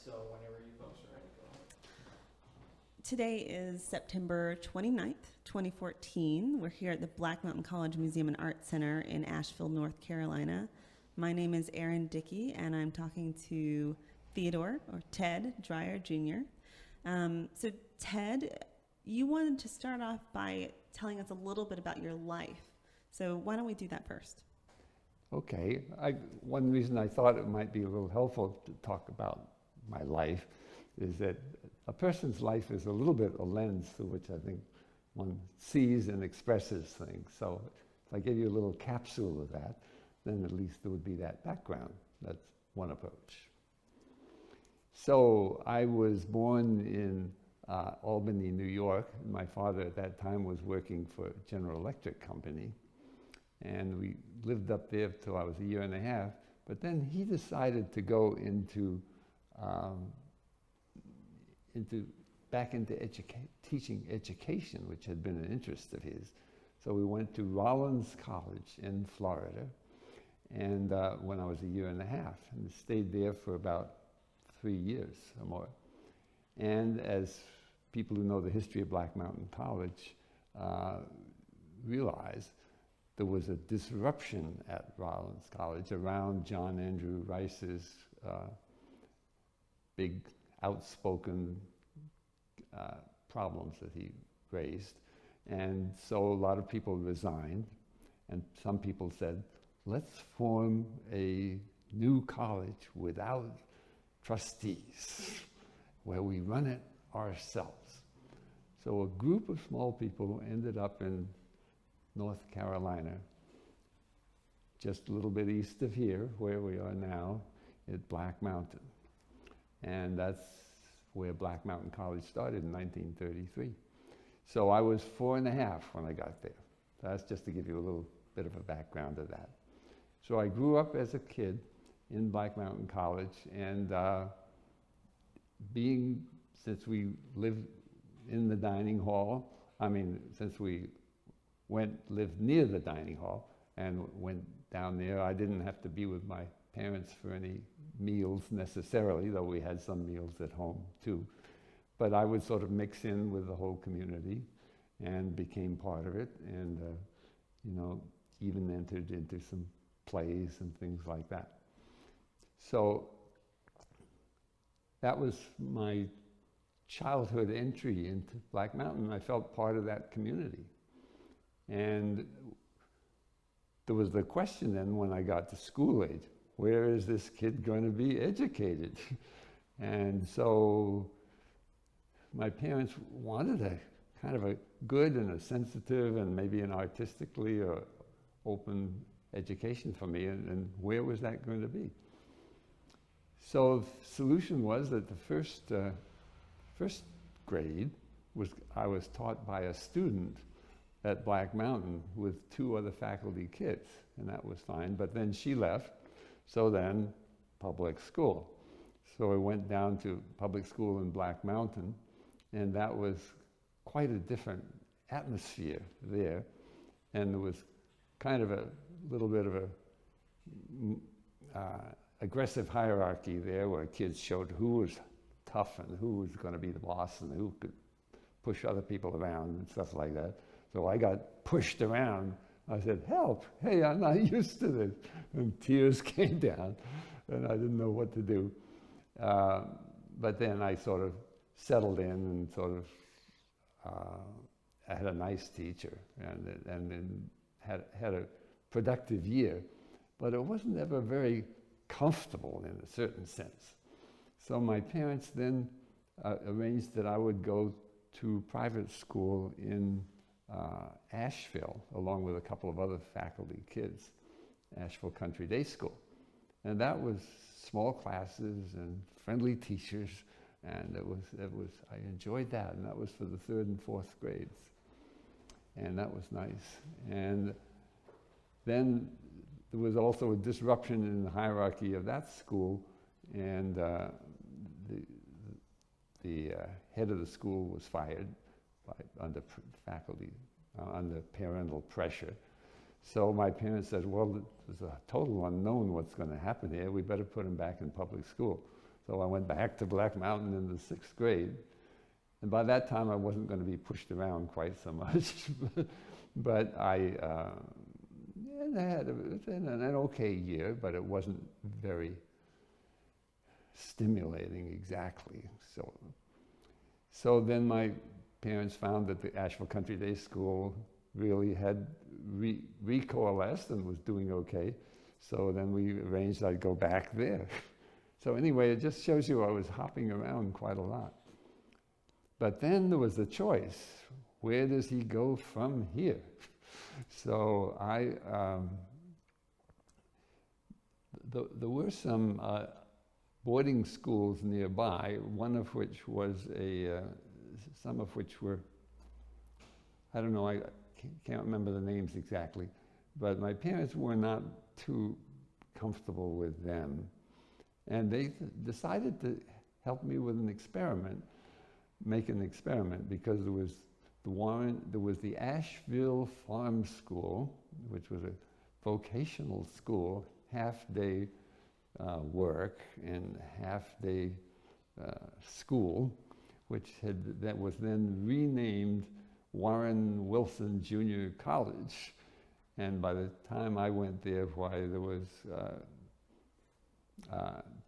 So whenever you folks are ready, go ahead. Today is September 29th, 2014. We're here at the Black Mountain College Museum and Art Center in Asheville, North Carolina. My name is Erin Dickey, and I'm talking to Theodore, or Ted Dreier, Jr. So Ted, you wanted to start off by telling us a little bit about your life. So why don't we do that first? Okay. One reason I thought it might be a little helpful to talk about my life is that a person's life is a little bit a lens through which I think one sees and expresses things. So if I give you a little capsule of that, then at least there would be that background. That's one approach. So I was born in Albany, New York. My father at that time was working for General Electric Company. And we lived up there till I was a year and a half. But then he decided to go back into teaching education, which had been an interest of his. So we went to Rollins College in Florida, and when I was a year and a half, and stayed there for about 3 years or more. And as people who know the history of Black Mountain College realize, there was a disruption at Rollins College around John Andrew Rice's big outspoken problems that he raised. And so a lot of people resigned, and some people said, let's form a new college without trustees, where we run it ourselves. So a group of small people ended up in North Carolina, just a little bit east of here, where we are now, at Black Mountain. And that's where Black Mountain College started in 1933. So I was 4 and a half when I got there. That's just to give you a little bit of a background of that. So I grew up as a kid in Black Mountain College, and since we lived in the dining hall, since we lived near the dining hall and went down there, I didn't have to be with my parents for any meals necessarily, though we had some meals at home too. But I would sort of mix in with the whole community and became part of it, and even entered into some plays and things like that. So that was my childhood entry into Black Mountain. I felt part of that community. And there was the question then when I got to school age, where is this kid going to be educated? And so my parents wanted a kind of a good and a sensitive and maybe an artistically open education for me, and where was that going to be? So the solution was that the first grade I was taught by a student at Black Mountain with 2 other faculty kids, and that was fine. But then she left, so then public school. So I went down to public school in Black Mountain, and that was quite a different atmosphere there. And there was kind of a little bit of a aggressive hierarchy there, where kids showed who was tough and who was going to be the boss and who could push other people around and stuff like that. So I got pushed around. I said, help, hey, I'm not used to this. And tears came down, and I didn't know what to do. But then I sort of settled in and sort of, I had a nice teacher and then had a productive year. But it wasn't ever very comfortable in a certain sense. So my parents then arranged that I would go to private school in Asheville, along with a couple of other faculty kids, Asheville Country Day School. And that was small classes and friendly teachers, and I enjoyed that, and that was for the 3rd and 4th grades. And that was nice. And then there was also a disruption in the hierarchy of that school, and the head of the school was fired under parental pressure. So my parents said, well, there's a total unknown what's going to happen here. We better put him back in public school. So I went back to Black Mountain in the 6th grade. And by that time, I wasn't going to be pushed around quite so much. But I had an okay year, but it wasn't very stimulating exactly. So then my parents found that the Asheville Country Day School really had recoalesced and was doing okay. So then we arranged I'd go back there. So anyway, it just shows you I was hopping around quite a lot. But then there was the choice. Where does he go from here? So there were some boarding schools nearby, one of which was some of which were, I don't know, I can't remember the names exactly, but my parents were not too comfortable with them. And they decided to help me with an experiment, make an experiment, because there was the Asheville Farm School, which was a vocational school, half-day work and half-day school, that was then renamed Warren Wilson Junior College. And by the time I went there, there was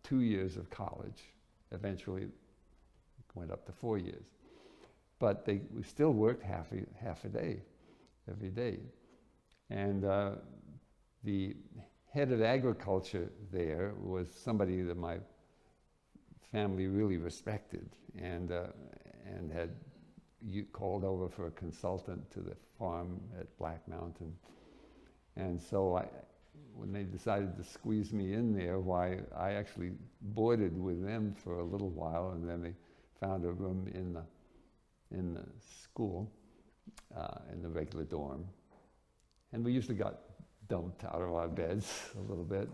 2 years of college. Eventually, it went up to 4 years. But we still worked half a day, every day. And the head of agriculture there was somebody that my family really respected, and had called over for a consultant to the farm at Black Mountain. And so when they decided to squeeze me in there, I actually boarded with them for a little while, and then they found a room in the school, in the regular dorm. And we usually got dumped out of our beds a little bit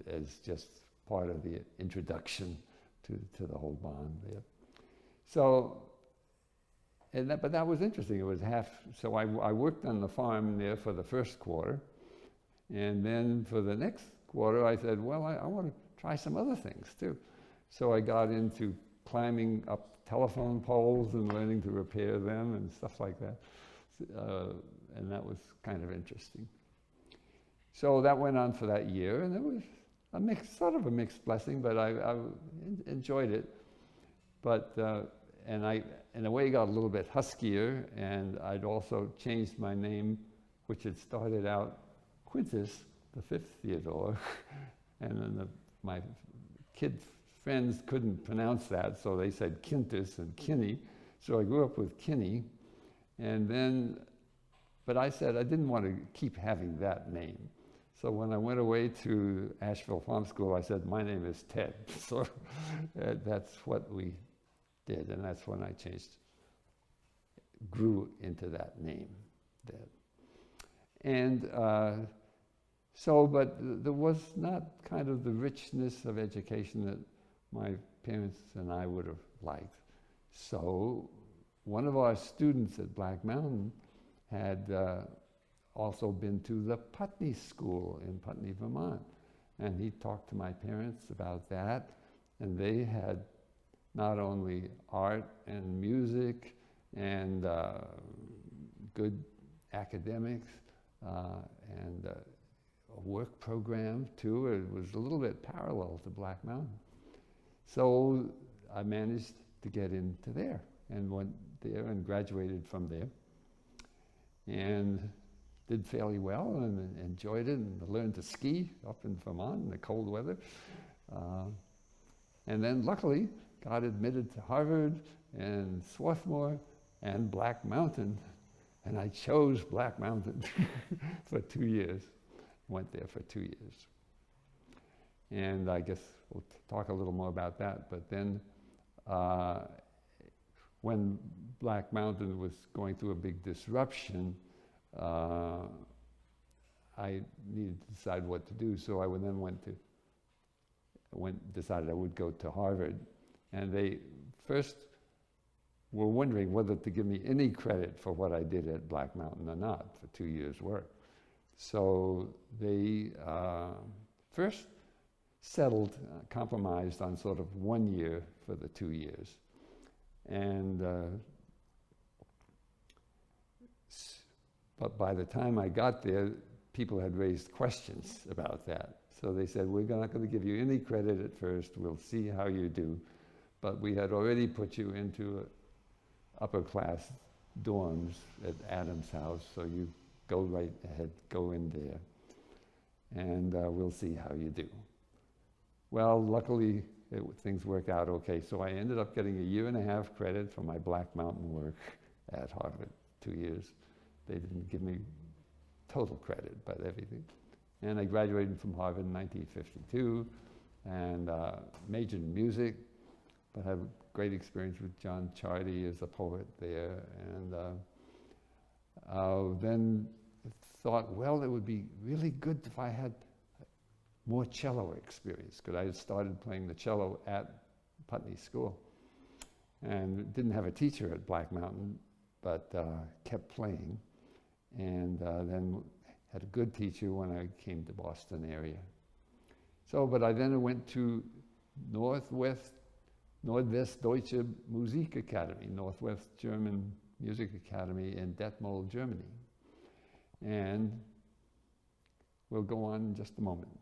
as just part of the introduction to the whole bond there. So, but that was interesting. It was so I worked on the farm there for the first quarter, and then for the next quarter I said, well, I want to try some other things too. So I got into climbing up telephone poles and learning to repair them and stuff like that. And that was kind of interesting. So that went on for that year, and it was sort of a mixed blessing, but I enjoyed it. But, and I, in a way, got a little bit huskier, and I'd also changed my name, which had started out Quintus, the 5th Theodore, and then my kid friends couldn't pronounce that, so they said Quintus and Kinney. So I grew up with Kinney, and then, but I said I didn't want to keep having that name. So when I went away to Asheville Farm School, I said, my name is Ted. So that's what we did, and that's when I grew into that name. And but there was not kind of the richness of education that my parents and I would have liked. So one of our students at Black Mountain had also been to the Putney School in Putney, Vermont. And he talked to my parents about that, and they had not only art and music and good academics and a work program too. It was a little bit parallel to Black Mountain. So I managed to get into there and went there and graduated from there and did fairly well and enjoyed it and learned to ski up in Vermont in the cold weather. And then luckily got admitted to Harvard and Swarthmore and Black Mountain, and I chose Black Mountain for 2 years. Went there for 2 years. And I guess we'll talk a little more about that, but then when Black Mountain was going through a big disruption, I needed to decide what to do, so I then decided I would go to Harvard. And they first were wondering whether to give me any credit for what I did at Black Mountain or not for 2 years' work. So they first settled, compromised on sort of 1 year for the 2 years. And but by the time I got there, people had raised questions about that. So they said, we're not going to give you any credit at first, we'll see how you do. But we had already put you into upper class dorms at Adam's house, so you go right ahead, go in there, and we'll see how you do. Well, luckily, things worked out okay, so I ended up getting 1.5 years credit for my Black Mountain work at Harvard, 2 years. They didn't give me total credit, but everything. And I graduated from Harvard in 1952, and majored in music, but had a great experience with John Chardy as a poet there, and then thought, well, it would be really good if I had more cello experience, because I had started playing the cello at Putney School, and didn't have a teacher at Black Mountain, but kept playing, and then had a good teacher when I came to Boston area. So, but I then went to Nordwestdeutsche Musikakademie, Northwest German Music Academy in Detmold, Germany. And we'll go on in just a moment.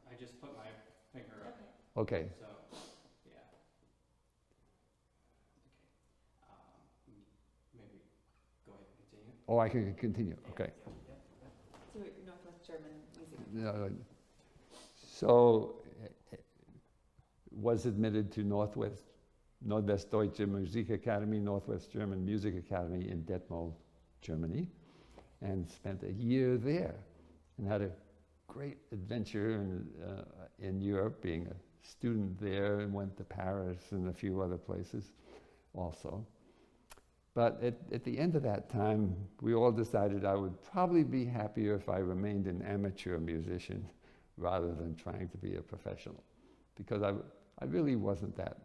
I just put my finger up. Okay. So, yeah. Okay. Maybe go ahead and continue. Oh, I can continue. Okay. So Northwest German music. So, was admitted to Nordwestdeutsche Musikakademie, Northwest German Music Academy in Detmold, Germany, and spent a year there, and had a great adventure in Europe, being a student there, and went to Paris and a few other places also. But at the end of that time, we all decided I would probably be happier if I remained an amateur musician rather than trying to be a professional, because I really wasn't that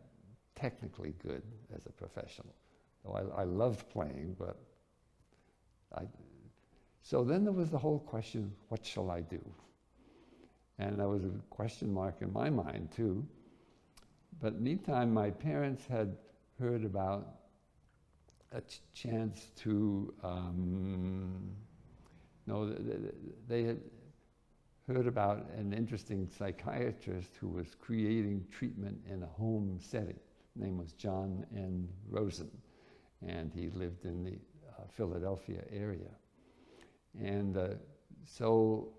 technically good as a professional. So I loved playing, but so then there was the whole question, what shall I do? And there was a question mark in my mind too. But meantime, my parents had heard about a chance to, they had heard about an interesting psychiatrist who was creating treatment in a home setting. His name was John N. Rosen, and he lived in the Philadelphia area. And so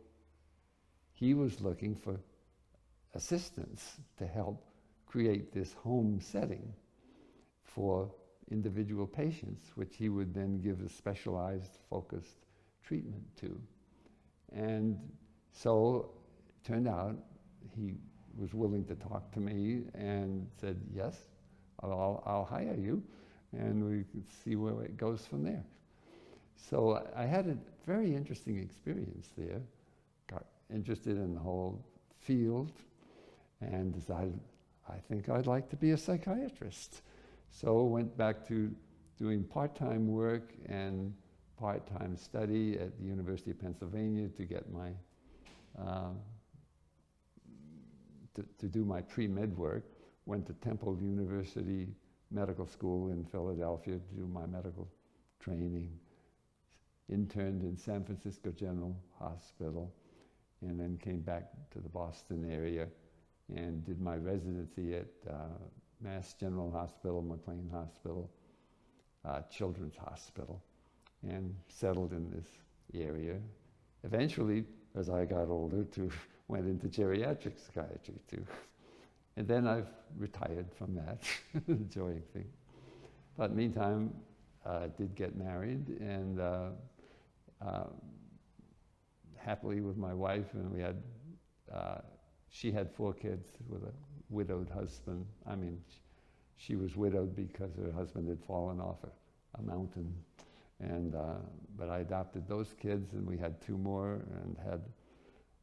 he was looking for assistance to help create this home setting for individual patients, which he would then give a specialized, focused treatment to. And so it turned out he was willing to talk to me and said, yes, I'll hire you, and we could see where it goes from there. So I had a very interesting experience there, got interested in the whole field, and decided, I think I'd like to be a psychiatrist. So went back to doing part-time work and part-time study at the University of Pennsylvania to get my, to do my pre-med work. Went to Temple University Medical School in Philadelphia to do my medical training. Interned in San Francisco General Hospital, and then came back to the Boston area and did my residency at Mass General Hospital, McLean Hospital, Children's Hospital, and settled in this area. Eventually, as I got older, went into geriatric psychiatry too. And then I've retired from that, enjoying things. But meantime, I did get married, and happily with my wife, and we had, she had 4 kids with a widowed husband. I mean, she was widowed because her husband had fallen off a mountain. And, but I adopted those kids, and we had 2 more, and had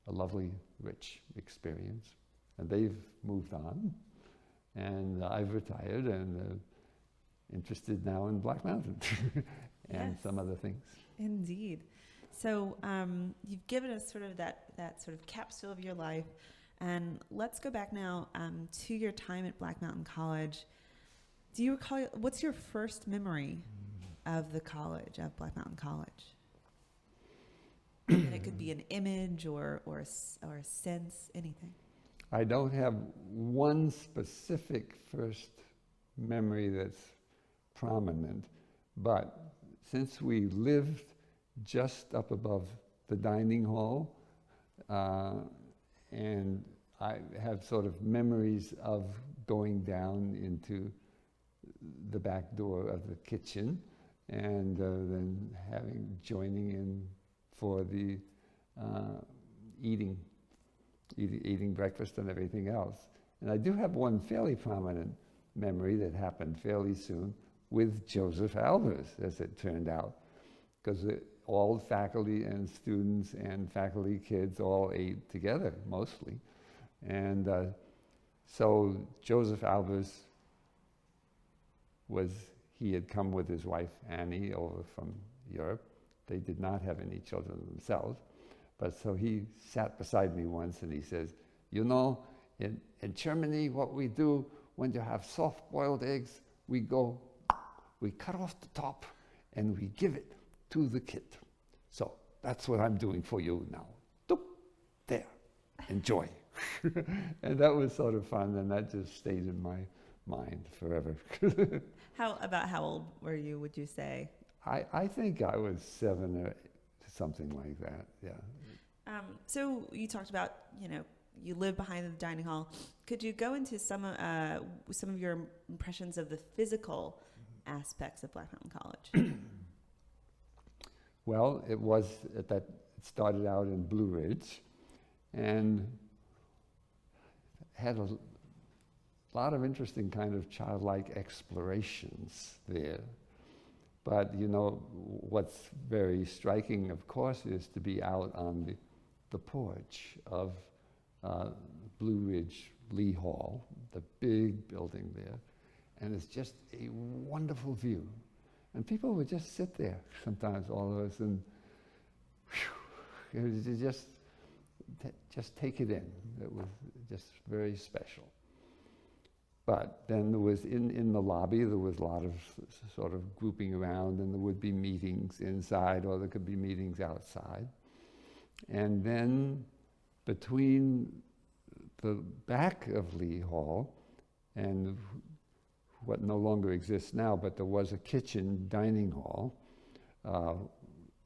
a lovely, rich experience. And they've moved on, and I've retired, and interested now in Black Mountain and Yes. some other things. Indeed. So you've given us sort of that sort of capsule of your life, and let's go back now to your time at Black Mountain College. Do you recall, what's your first memory of the college, of Black Mountain College? And it could be an image or a sense, anything. I don't have one specific first memory that's prominent, but since we lived just up above the dining hall, and I have sort of memories of going down into the back door of the kitchen and then joining in for the eating breakfast and everything else. And I do have one fairly prominent memory that happened fairly soon with Joseph Albers, as it turned out, because all faculty and students and faculty kids all ate together, mostly. And so Joseph Albers he had come with his wife Annie over from Europe. They did not have any children themselves. But so he sat beside me once and he says, you know, in Germany, what we do when you have soft-boiled eggs, we cut off the top and we give it to the kid. So that's what I'm doing for you now. Doop, there, enjoy. And that was sort of fun, and that just stayed in my mind forever. How old were you, would you say? I think I was 7 or something like that, yeah. So you talked about, you live behind the dining hall. Could you go into some of your impressions of the physical aspects of Black Mountain College? Well, it started out in Blue Ridge and had a lot of interesting kind of childlike explorations there. But, what's very striking, of course, is to be out on the porch of Blue Ridge Lee Hall, the big building there. And it's just a wonderful view. And people would just sit there sometimes, all of us, and just take it in. It was just very special. But then there was, in the lobby, there was a lot of sort of grouping around, and there would be meetings inside, or there could be meetings outside. And then between the back of Lee Hall and what no longer exists now, but there was a kitchen dining hall,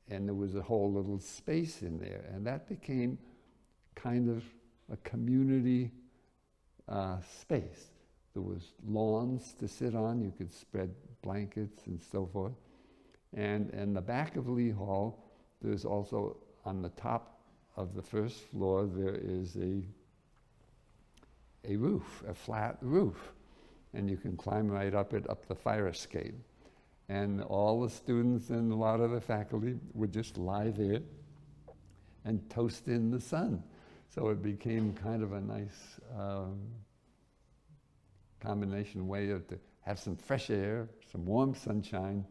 and there was a whole little space in there, and that became kind of a community space. There was lawns to sit on. You could spread blankets and so forth. And in the back of Lee Hall, there's also, on the top of the first floor, there is a roof, a flat roof. And you can climb right up the fire escape. And all the students and a lot of the faculty would just lie there and toast in the sun. So it became kind of a nice combination way to have some fresh air, some warm sunshine,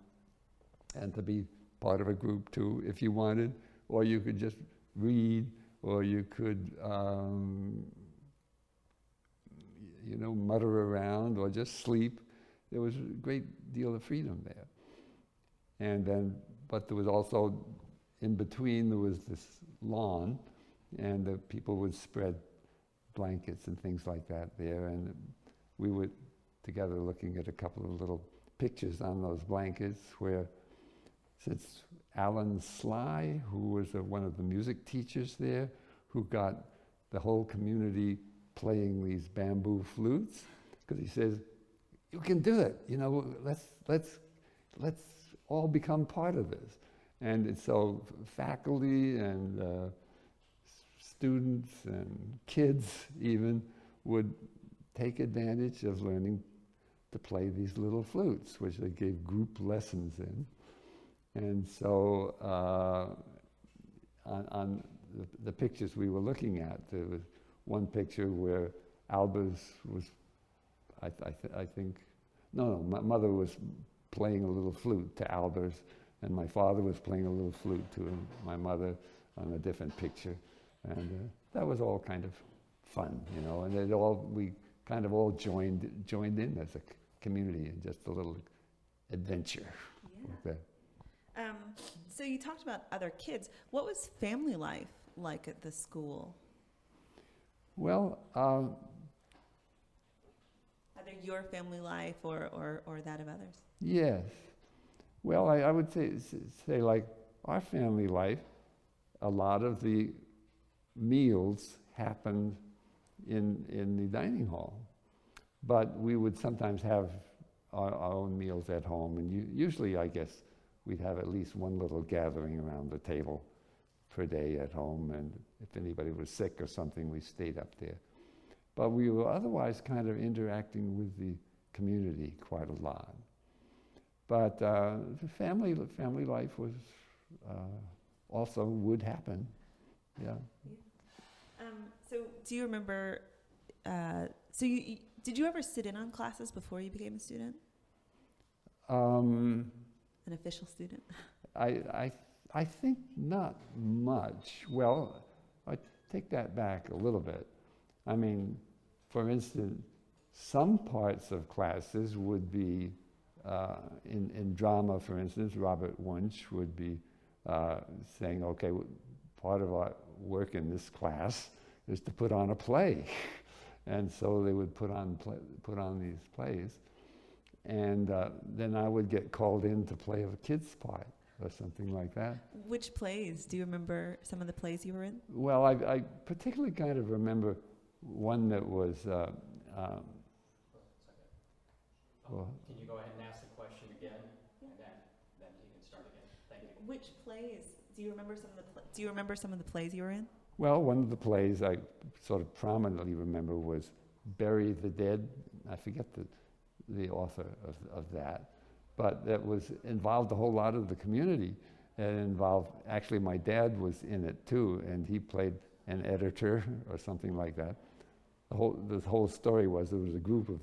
and to be part of a group too, if you wanted, or you could just read, or you could, mutter around, or just sleep. There was a great deal of freedom there. And then, but there was also, in between, there was this lawn, and the people would spread blankets and things like that there, and we were together looking at a couple of little pictures on those blankets where, since Alan Sly, who was one of the music teachers there, who got the whole community playing these bamboo flutes, because he says, you can do it, let's all become part of this. And so faculty and students and kids even would take advantage of learning to play these little flutes, which they gave group lessons in. And so on the pictures we were looking at, there was one picture where Albers was, my mother was playing a little flute to Albers, And my father was playing a little flute too, and my mother on a different picture. And that was all kind of fun, you know, and we kind of all joined in as a community in just a little adventure. Yeah. Like that. So you talked about other kids. What was family life like at the school? Well, Either your family life or that of others? yes. Well, I would say like our family life, a lot of the meals happened in the dining hall. But we would sometimes have our own meals at home, and usually, I guess, we'd have at least one little gathering around the table per day at home, and if anybody was sick or something, we stayed up there. But we were otherwise kind of interacting with the community quite a lot. But the family life was also would happen, yeah. So do you remember, did you ever sit in on classes before you became a student? An official student? I think not much. Well, I take that back a little bit. I mean, for instance, some parts of classes would be, in drama, for instance, Robert Wunsch would be saying, okay, part of our work in this class is to put on a play. And so they would put on these plays. And then I would get called in to play a kid's part or something like that. Which plays? Do you remember some of the plays you were in? Well, I particularly kind of remember one that was... well, Can you go ahead and ask the question again? Yeah. And then you can start again. Thank you. Which plays? Do you remember some of the plays you were in? well, one of the plays I sort of prominently remember was Bury the Dead. I forget the author of that, but that involved a whole lot of the community. It involved, actually my dad was in it too, and he played an editor or something like that. The whole story was there was a group of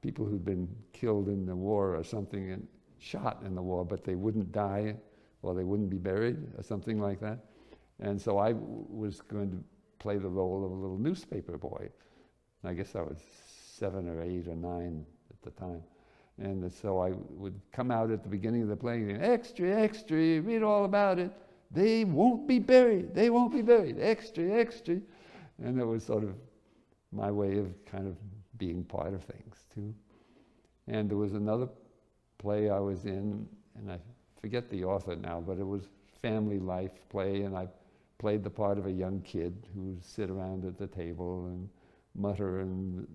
people who'd been killed in the war or something and shot in the war, but they wouldn't die or they wouldn't be buried or something like that. And so I was going to play the role of a little newspaper boy. I guess I was 7 or 8 or 9 at the time. And so I would come out at the beginning of the play and extra, extra, read all about it. They won't be buried. They won't be buried. Extra, extra. And it was sort of my way of kind of being part of things too. And there was another play I was in, and I forget the author now, but it was family life play, and I played the part of a young kid who would sit around at the table and mutter and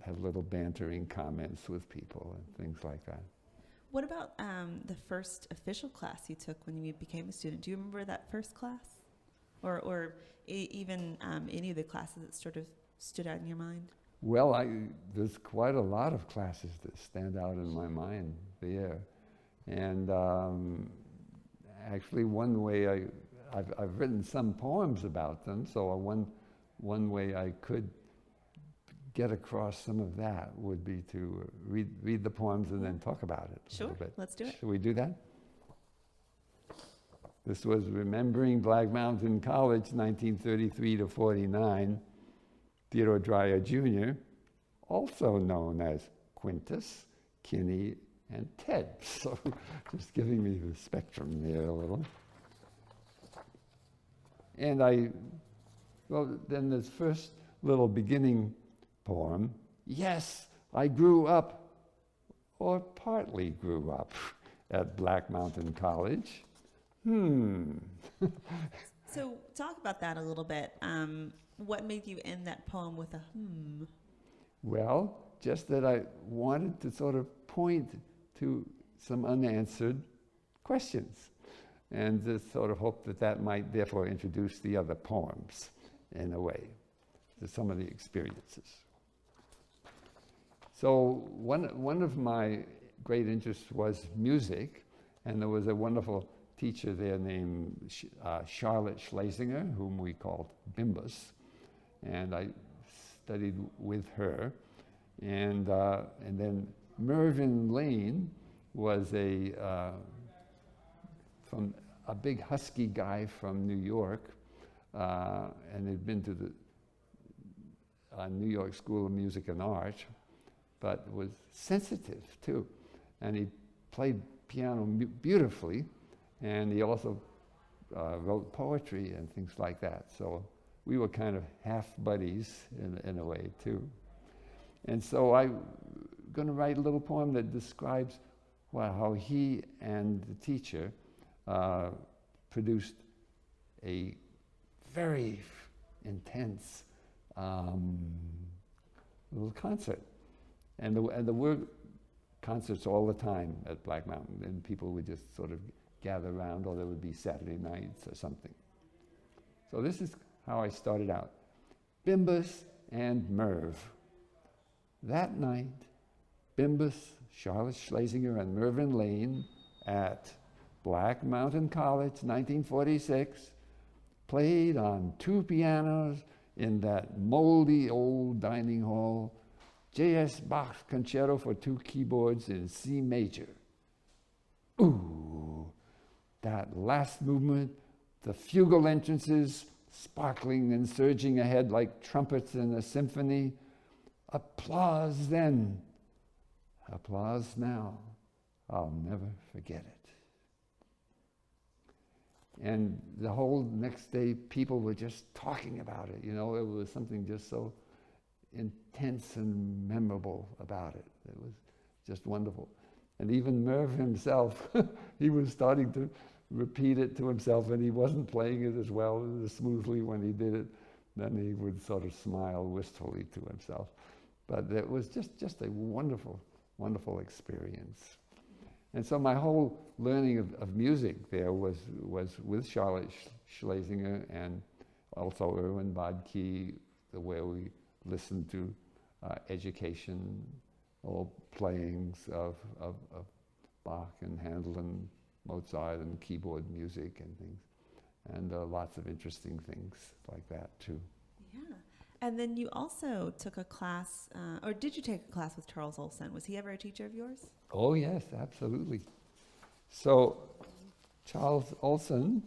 have little bantering comments with people and things like that. What about the first official class you took when you became a student? Do you remember that first class? Or even any of the classes that sort of stood out in your mind? Well, there's quite a lot of classes that stand out in my mind there. And actually one way I've written some poems about them, so one way I could get across some of that would be to read the poems and then talk about it a little bit. Let's do it. Should we do that? This was Remembering Black Mountain College, 1933 to 49. Theodore Dreier Jr., also known as Quintus, Kinney, and Ted. So just giving me the spectrum there a little. And then this first little beginning poem, yes, I grew up, or partly grew up, at Black Mountain College. So talk about that a little bit. What made you end that poem with a ? Well, just that I wanted to sort of point to some unanswered questions, and just sort of hope that might therefore introduce the other poems in a way to some of the experiences. So one of my great interests was music, and there was a wonderful teacher there named Charlotte Schlesinger, whom we called Bimbus, and I studied with her. And then Mervyn Lane was from a big husky guy from New York, and had been to the New York School of Music and Art, but was sensitive too. And he played piano beautifully, and he also wrote poetry and things like that. So we were kind of half buddies in a way too. And so I'm going to write a little poem that describes how he and the teacher produced a very intense little concert. And there were concerts all the time at Black Mountain, and people would just sort of gather around, or there would be Saturday nights or something. So this is how I started out. Bimbus and Merv. That night, Bimbus, Charlotte Schlesinger, and Mervyn Lane at Black Mountain College, 1946, played on 2 pianos in that moldy old dining hall, J.S. Bach's Concerto for 2 keyboards in C major. Ooh, that last movement, the fugal entrances sparkling and surging ahead like trumpets in a symphony. Applause then, applause now. I'll never forget it. And the whole next day, people were just talking about it. You know, it was something just so intense and memorable about it. It was just wonderful. And even Merv himself, he was starting to repeat it to himself, and he wasn't playing it as well, as smoothly when he did it. Then he would sort of smile wistfully to himself. But it was just a wonderful, wonderful experience. And so my whole learning of music there was with Charlotte Schlesinger and also Erwin Bodke, where we listened to education or playings of Bach and Handel and Mozart and keyboard music and things. And lots of interesting things like that too. Yeah. And then you also took a class, or did you take a class with Charles Olson? Was he ever a teacher of yours? Oh yes, absolutely. So Charles Olson,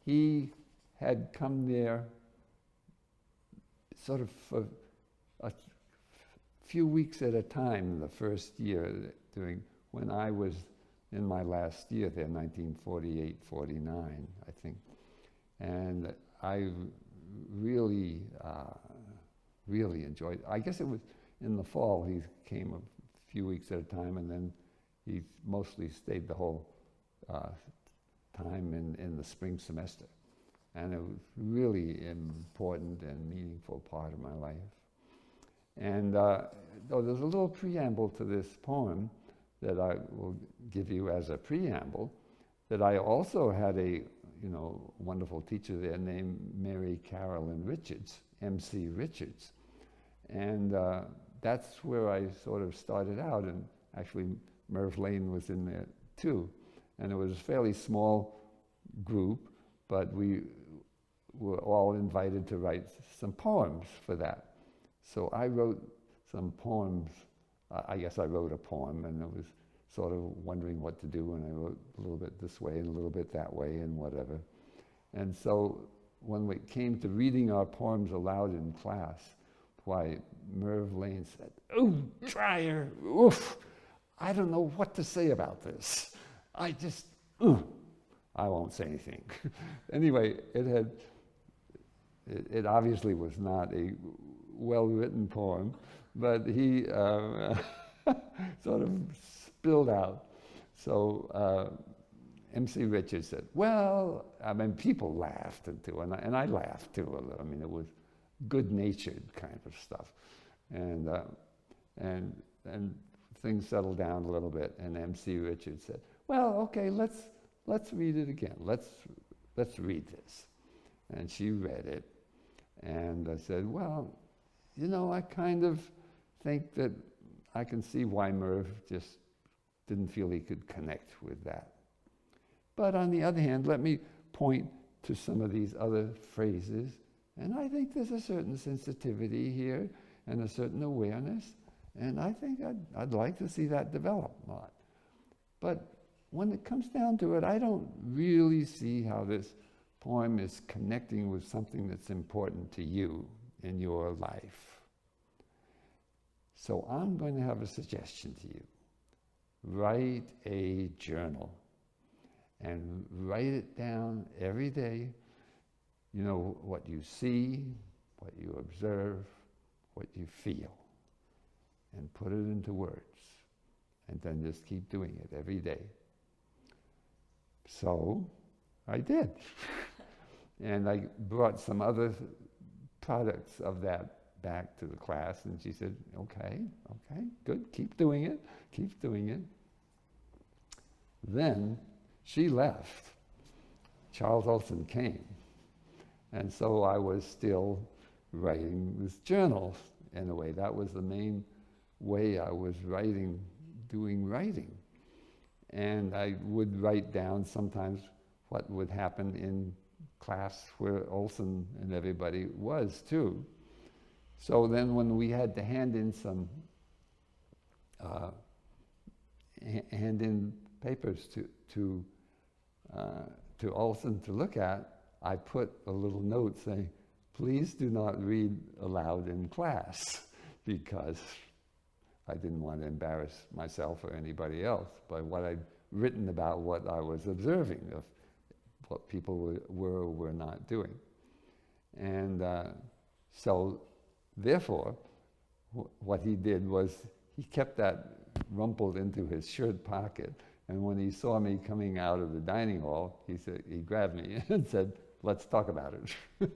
he had come there sort of for a few weeks at a time the first year, when I was in my last year there, 1948, 49, I think. And I really, really enjoyed it. I guess it was in the fall he came a few weeks at a time, and then he mostly stayed the whole time in the spring semester. And it was really important and meaningful part of my life. And there's a little preamble to this poem that I will give you as a preamble, that I also had a wonderful teacher there named Mary Carolyn Richards, M.C. Richards. And that's where I sort of started out, and actually Merv Lane was in there too. And it was a fairly small group, but we were all invited to write some poems for that. So I wrote some poems. I guess I wrote a poem, and I was sort of wondering what to do, and I wrote a little bit this way and a little bit that way and whatever. And so when we came to reading our poems aloud in class, why, Merv Lane said, "Oh, Dreier, oof, I don't know what to say about this. I just, I won't say anything." Anyway, it obviously was not a well-written poem, but he sort of spilled out. So M.C. Richards said, well, I mean, people laughed too, and I laughed too a little. I mean, it was good-natured kind of stuff. And things settled down a little bit, and M.C. Richards said, well, okay, let's read it again. Let's read this. And she read it, and I said, well, I kind of think that I can see why Merv just didn't feel he could connect with that. But on the other hand, let me point to some of these other phrases, and I think there's a certain sensitivity here and a certain awareness, And I think I'd like to see that develop a lot. But when it comes down to it, I don't really see how this poem is connecting with something that's important to you in your life. So I'm going to have a suggestion to you. Write a journal and write it down every day. You know, what you see, what you observe, what you feel, and put it into words. And then just keep doing it every day. So I did. And I brought some other products of that back to the class, and she said, okay, good, keep doing it. Then she left. Charles Olson came. And so I was still writing this journal in a way. That was the main way I was doing writing. And I would write down sometimes what would happen in class where Olson and everybody was too. So then when we had to hand in some papers to Olson to look at, I put a little note saying, please do not read aloud in class, because I didn't want to embarrass myself or anybody else by what I'd written about what I was observing of what people were or were not doing. And so therefore, what he did was he kept that rumpled into his shirt pocket, and when he saw me coming out of the dining hall, he grabbed me and said, let's talk about it.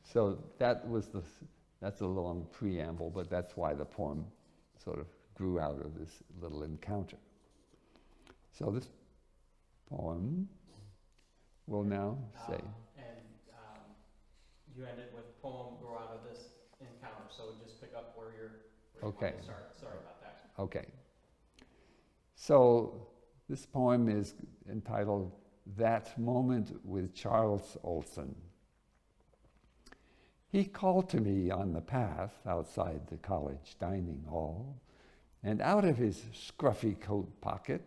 So that's a long preamble, but that's why the poem sort of grew out of this little encounter. So this poem will now say. You ended with poem grew out of this encounter, so just pick up where you Okay. want to start. Sorry about that. Okay. So this poem is entitled That Moment with Charles Olson. He called to me on the path outside the college dining hall, and out of his scruffy coat pocket,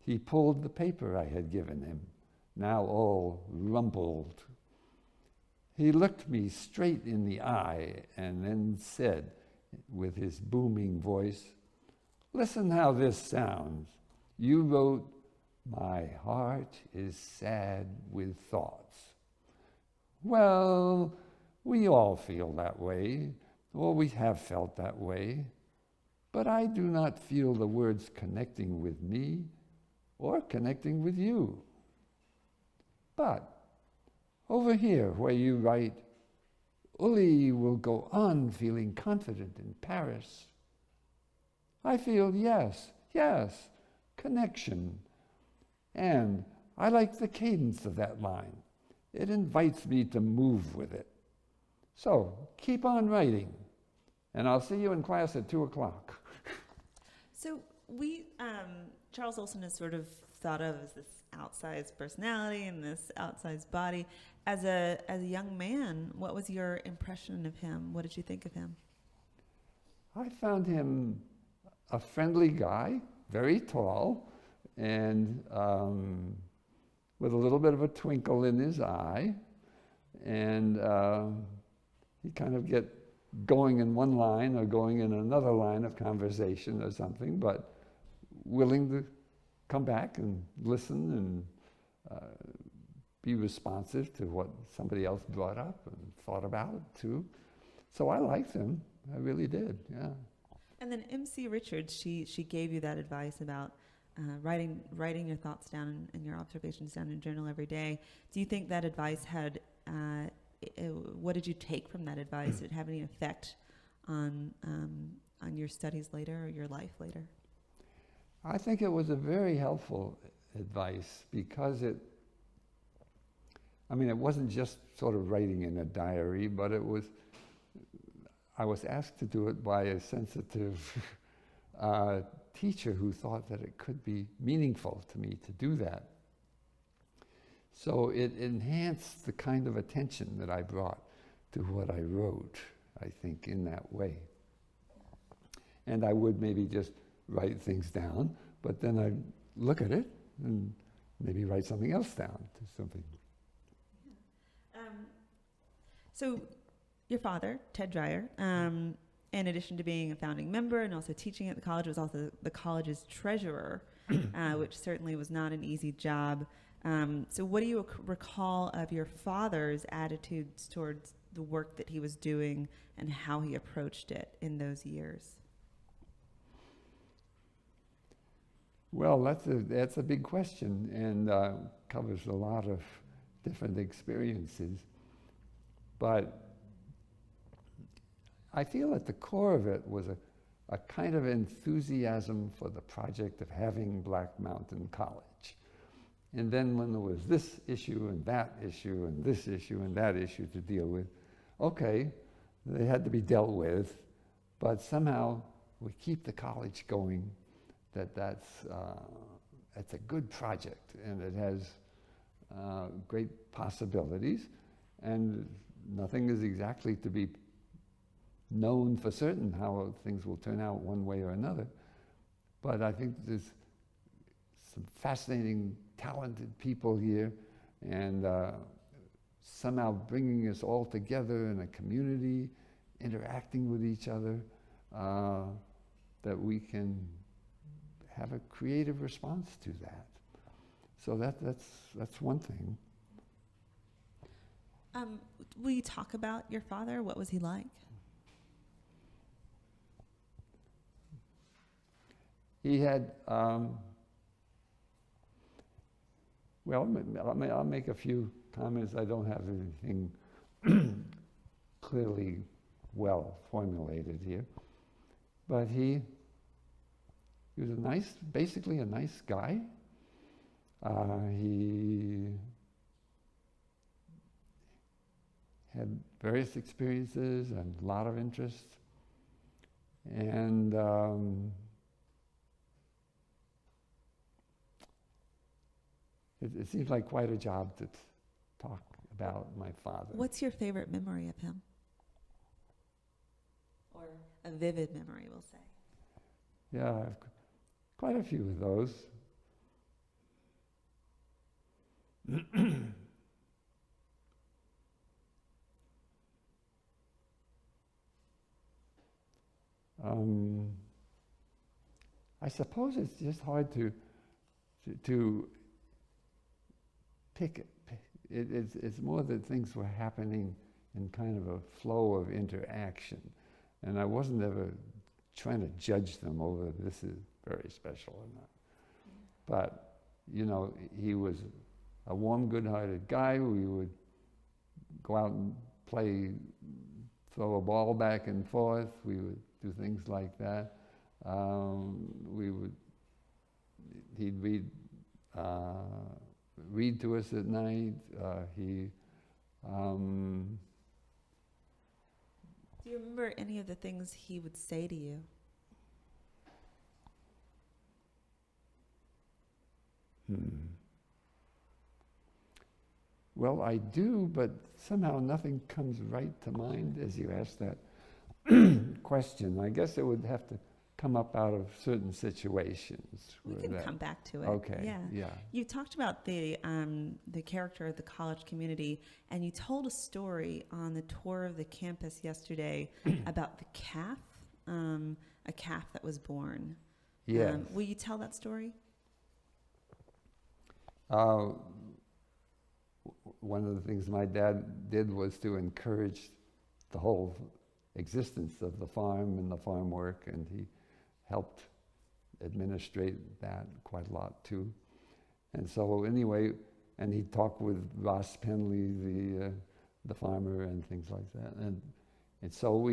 he pulled the paper I had given him, now all rumpled. He looked me straight in the eye and then said, with his booming voice, listen how this sounds. You wrote, my heart is sad with thoughts. Well, we all feel that way, or we have felt that way, but I do not feel the words connecting with me or connecting with you. But over here where you write, Uli will go on feeling confident in Paris. I feel yes, connection. And I like the cadence of that line. It invites me to move with it. So keep on writing, and I'll see you in class at 2:00. So Charles Olson is sort of thought of as this outsized personality and this outsized body. As a young man, what was your impression of him? What did you think of him? I found him a friendly guy, very tall, and with a little bit of a twinkle in his eye, and he'd kind of get going in one line or going in another line of conversation or something, but willing to come back and listen and be responsive to what somebody else brought up and thought about too. So I liked him, I really did, yeah. And then M.C. Richards, she gave you that advice about writing your thoughts down and your observations down in a journal every day. Do you think that advice had, what did you take from that advice? Did it have any effect on your studies later or your life later? I think it was a very helpful advice because it wasn't just sort of writing in a diary, but I was asked to do it by a sensitive teacher who thought that it could be meaningful to me to do that. So it enhanced the kind of attention that I brought to what I wrote, I think, in that way. And I would maybe just write things down, but then I'd look at it and maybe write something else down to something. So your father, Ted Dreier, in addition to being a founding member and also teaching at the college, was also the college's treasurer, which certainly was not an easy job. So what do you recall of your father's attitudes towards the work that he was doing and how he approached it in those years? Well, that's a big question, and covers a lot of different experiences. But I feel at the core of it was a kind of enthusiasm for the project of having Black Mountain College. And then when there was this issue and that issue and this issue and that issue to deal with, okay, they had to be dealt with, but somehow we keep the college going. That's a good project, and it has great possibilities, and nothing is exactly to be known for certain how things will turn out one way or another. But I think there's some fascinating, talented people here, and somehow bringing us all together in a community, interacting with each other, that we can have a creative response to that. So that's one thing. Will you talk about your father? What was he like? He had, well, I'll make a few comments. I don't have anything clearly well formulated here. But he was basically a nice guy. He had various experiences and a lot of interests. And it seems like quite a job to talk about my father. What's your favorite memory of him? Or a vivid memory, we'll say. Yeah, I've quite a few of those. I suppose it's just hard to pick. It's more that things were happening in kind of a flow of interaction, and I wasn't ever trying to judge them over this is very special or not. But you know, he was a warm, good-hearted guy. We would go out and play, throw a ball back and forth. We would do things like that. He'd read to us at night. Do you remember any of the things he would say to you? Well, I do, but somehow nothing comes right to mind as you ask that question. I guess it would have to come up out of certain situations. We can come back to it. Okay. Yeah. You talked about the character of the college community, and you told a story on the tour of the campus yesterday about the calf, a calf that was born. Yes. Will you tell that story? One of the things my dad did was to encourage the whole existence of the farm and the farm work, and he helped administrate that quite a lot too. And so anyway, and he talked with Ross Penley, the farmer, and things like that. And so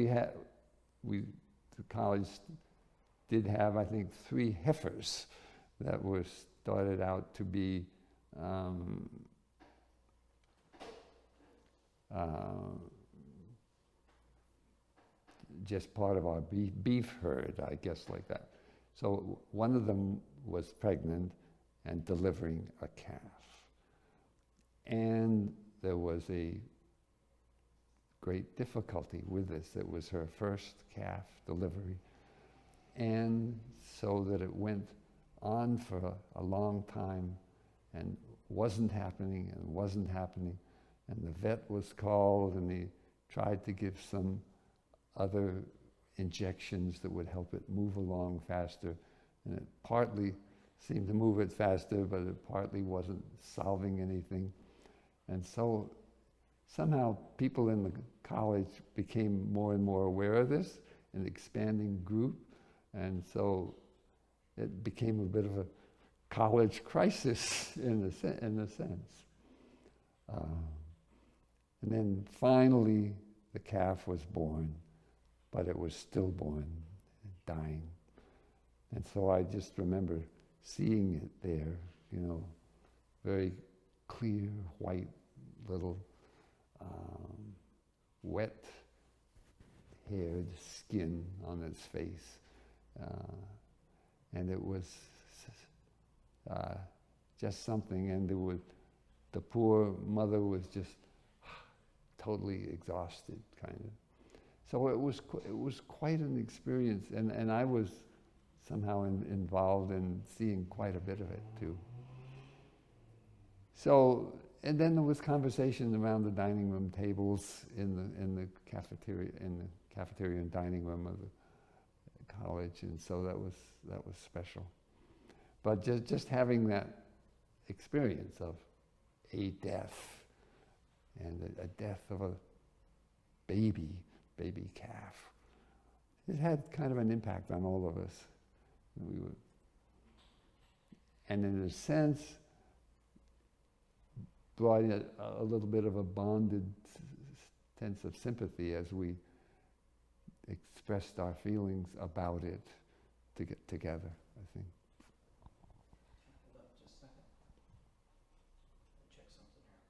the college did have, I think, 3 heifers that were started out to be just part of our beef herd, I guess, like that. So one of them was pregnant and delivering a calf. And there was a great difficulty with this. It was her first calf delivery. and so that it went on for a long time and wasn't happening and wasn't happening. And the vet was called, and he tried to give some other injections that would help it move along faster. And it partly seemed to move it faster, but it partly wasn't solving anything. And so somehow people in the college became more and more aware of this, an expanding group. And so it became a bit of a college crisis in a sense. And then finally the calf was born, but it was stillborn, dying. And so I just remember seeing it there, very clear, white, little, wet haired skin on its face. And it was just something, and the poor mother was just totally exhausted, kind of. So it was quite an experience, and I was somehow involved in seeing quite a bit of it too. So, and then there was conversation around the dining room tables in the cafeteria and dining room of the college, and so that was special. But just having that experience of a death, and a death of a baby calf, it had kind of an impact on all of us. And in a sense, brought a little bit of a bonded sense of sympathy as we expressed our feelings about it to get together, I think. Hold up just a second. Check something here.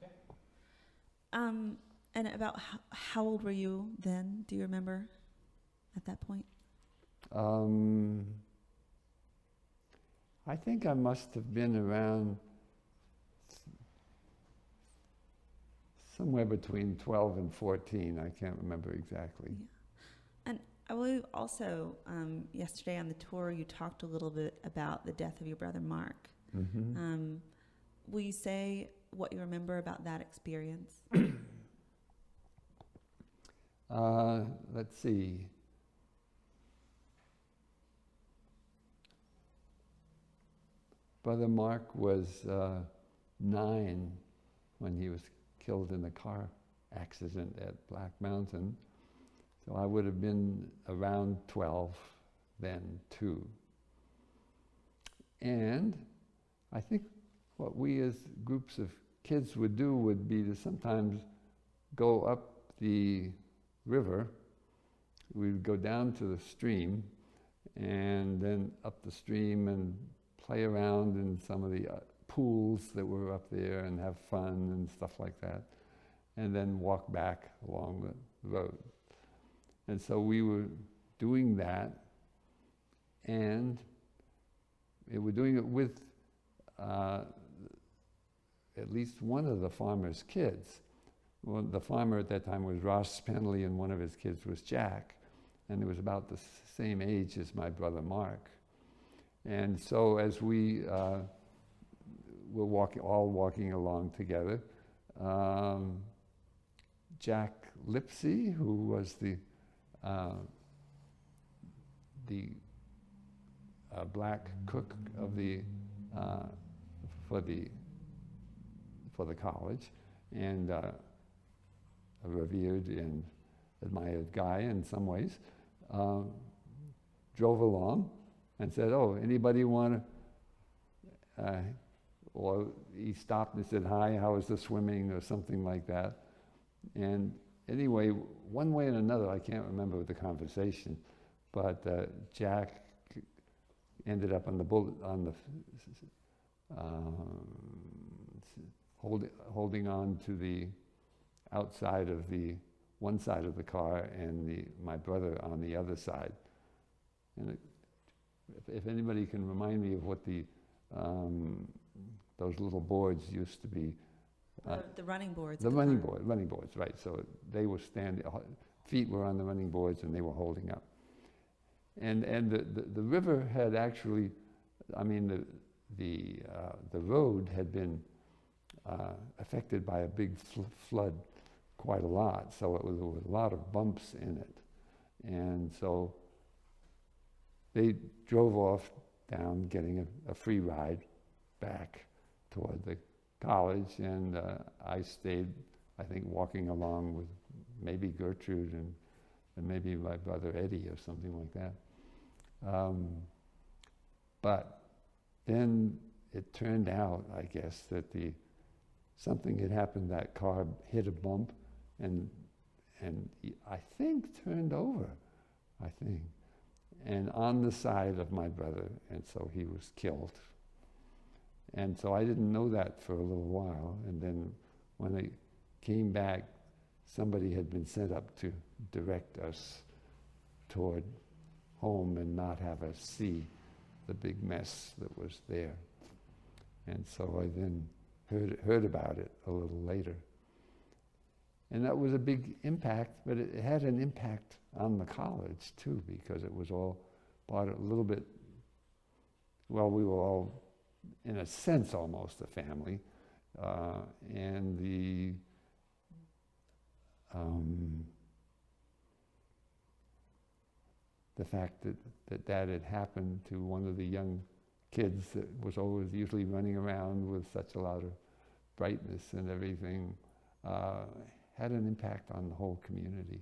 Okay. And about how old were you then? Do you remember at that point? I think I must have been around somewhere between 12 and 14. I can't remember exactly. Yeah. And I believe also yesterday on the tour you talked a little bit about the death of your brother Mark. Mm-hmm. Will you say what you remember about that experience? Let's see. Brother Mark was 9 when he was killed in a car accident at Black Mountain. So I would have been around 12 then too. And I think what we as groups of kids would do would be to sometimes go up the river. We'd go down to the stream and then up the stream and play around in some of the pools that were up there and have fun and stuff like that, and then walk back along the road. And so we were doing that, and we were doing it with at least one of the farmer's kids. Well, the farmer at that time was Ross Penley, and one of his kids was Jack, and it was about the same age as my brother Mark. And so as we were all walking along together, Jack Lipsy, who was the black cook of for the college, and a revered and admired guy in some ways, drove along and said, "Oh, anybody want to?" Or he stopped and said, "Hi, how is the swimming?" or something like that. And anyway, one way and another, I can't remember the conversation, but Jack ended up on the holding on to the outside of the one side of the car, and my brother on the other side. And if anybody can remind me of what those little boards used to be The running boards. The running boards, right. So they were standing, feet were on the running boards and they were holding up. And the river had actually, I mean, the road had been affected by a big flood quite a lot. So there was a lot of bumps in it. And so they drove off down, getting a free ride back toward the college, and I stayed, I think, walking along with maybe Gertrude and maybe my brother Eddie or something like that. But then it turned out, I guess, that something had happened. That car hit a bump, and I think turned over, I think, and on the side of my brother, and so he was killed. And so I didn't know that for a little while, and then when I came back, somebody had been sent up to direct us toward home and not have us see the big mess that was there. And so I then heard about it a little later. And that was a big impact, but it had an impact on the college too, because it was all part of a little bit, well, we were all, in a sense, almost a family. And the fact that had happened to one of the young kids that was always usually running around with such a lot of brightness and everything had an impact on the whole community.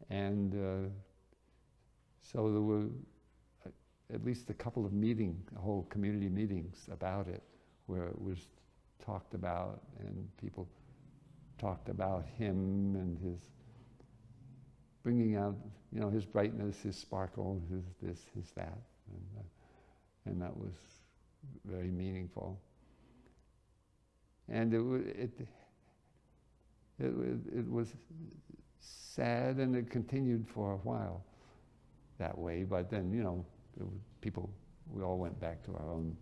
And so there were at least a couple of whole community meetings about it, where it was talked about and people talked about him and his bringing out, his brightness, his sparkle, his this, his that. And that was very meaningful. And it was sad, and it continued for a while that way. But then, we all went back to our own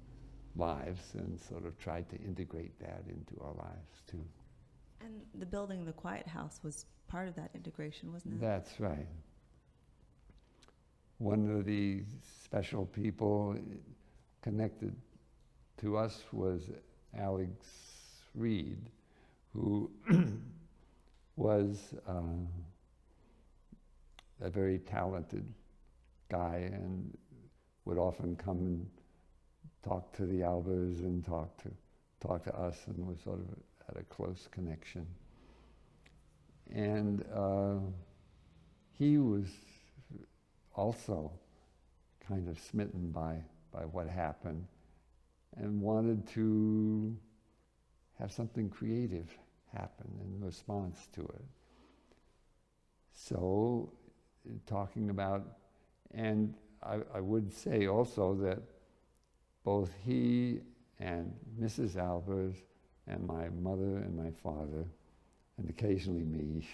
lives and sort of tried to integrate that into our lives too. And the building, the Quiet House, was part of that integration, wasn't it? That's right. One of the special people connected to us was Alex Reed, who was a very talented guy and would often come and talk to the Albers and talk to us, and was sort of had a close connection. And he was also kind of smitten by what happened and wanted to have something creative happen in response to it. So, talking about, and I would say also that both he and Mrs. Albers and my mother and my father, and occasionally me,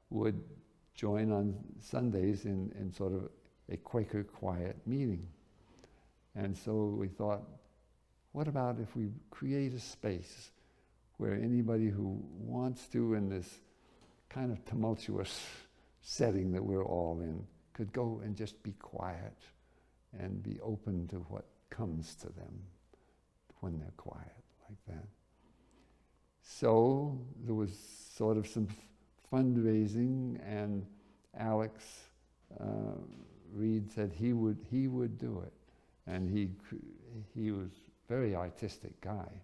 would join on Sundays in sort of a Quaker quiet meeting. And so we thought, what about if we create a space where anybody who wants to, in this kind of tumultuous setting that we're all in, could go and just be quiet and be open to what comes to them when they're quiet like that. So there was sort of some fundraising, and Alex Reed said he would do it, and he was a very artistic guy,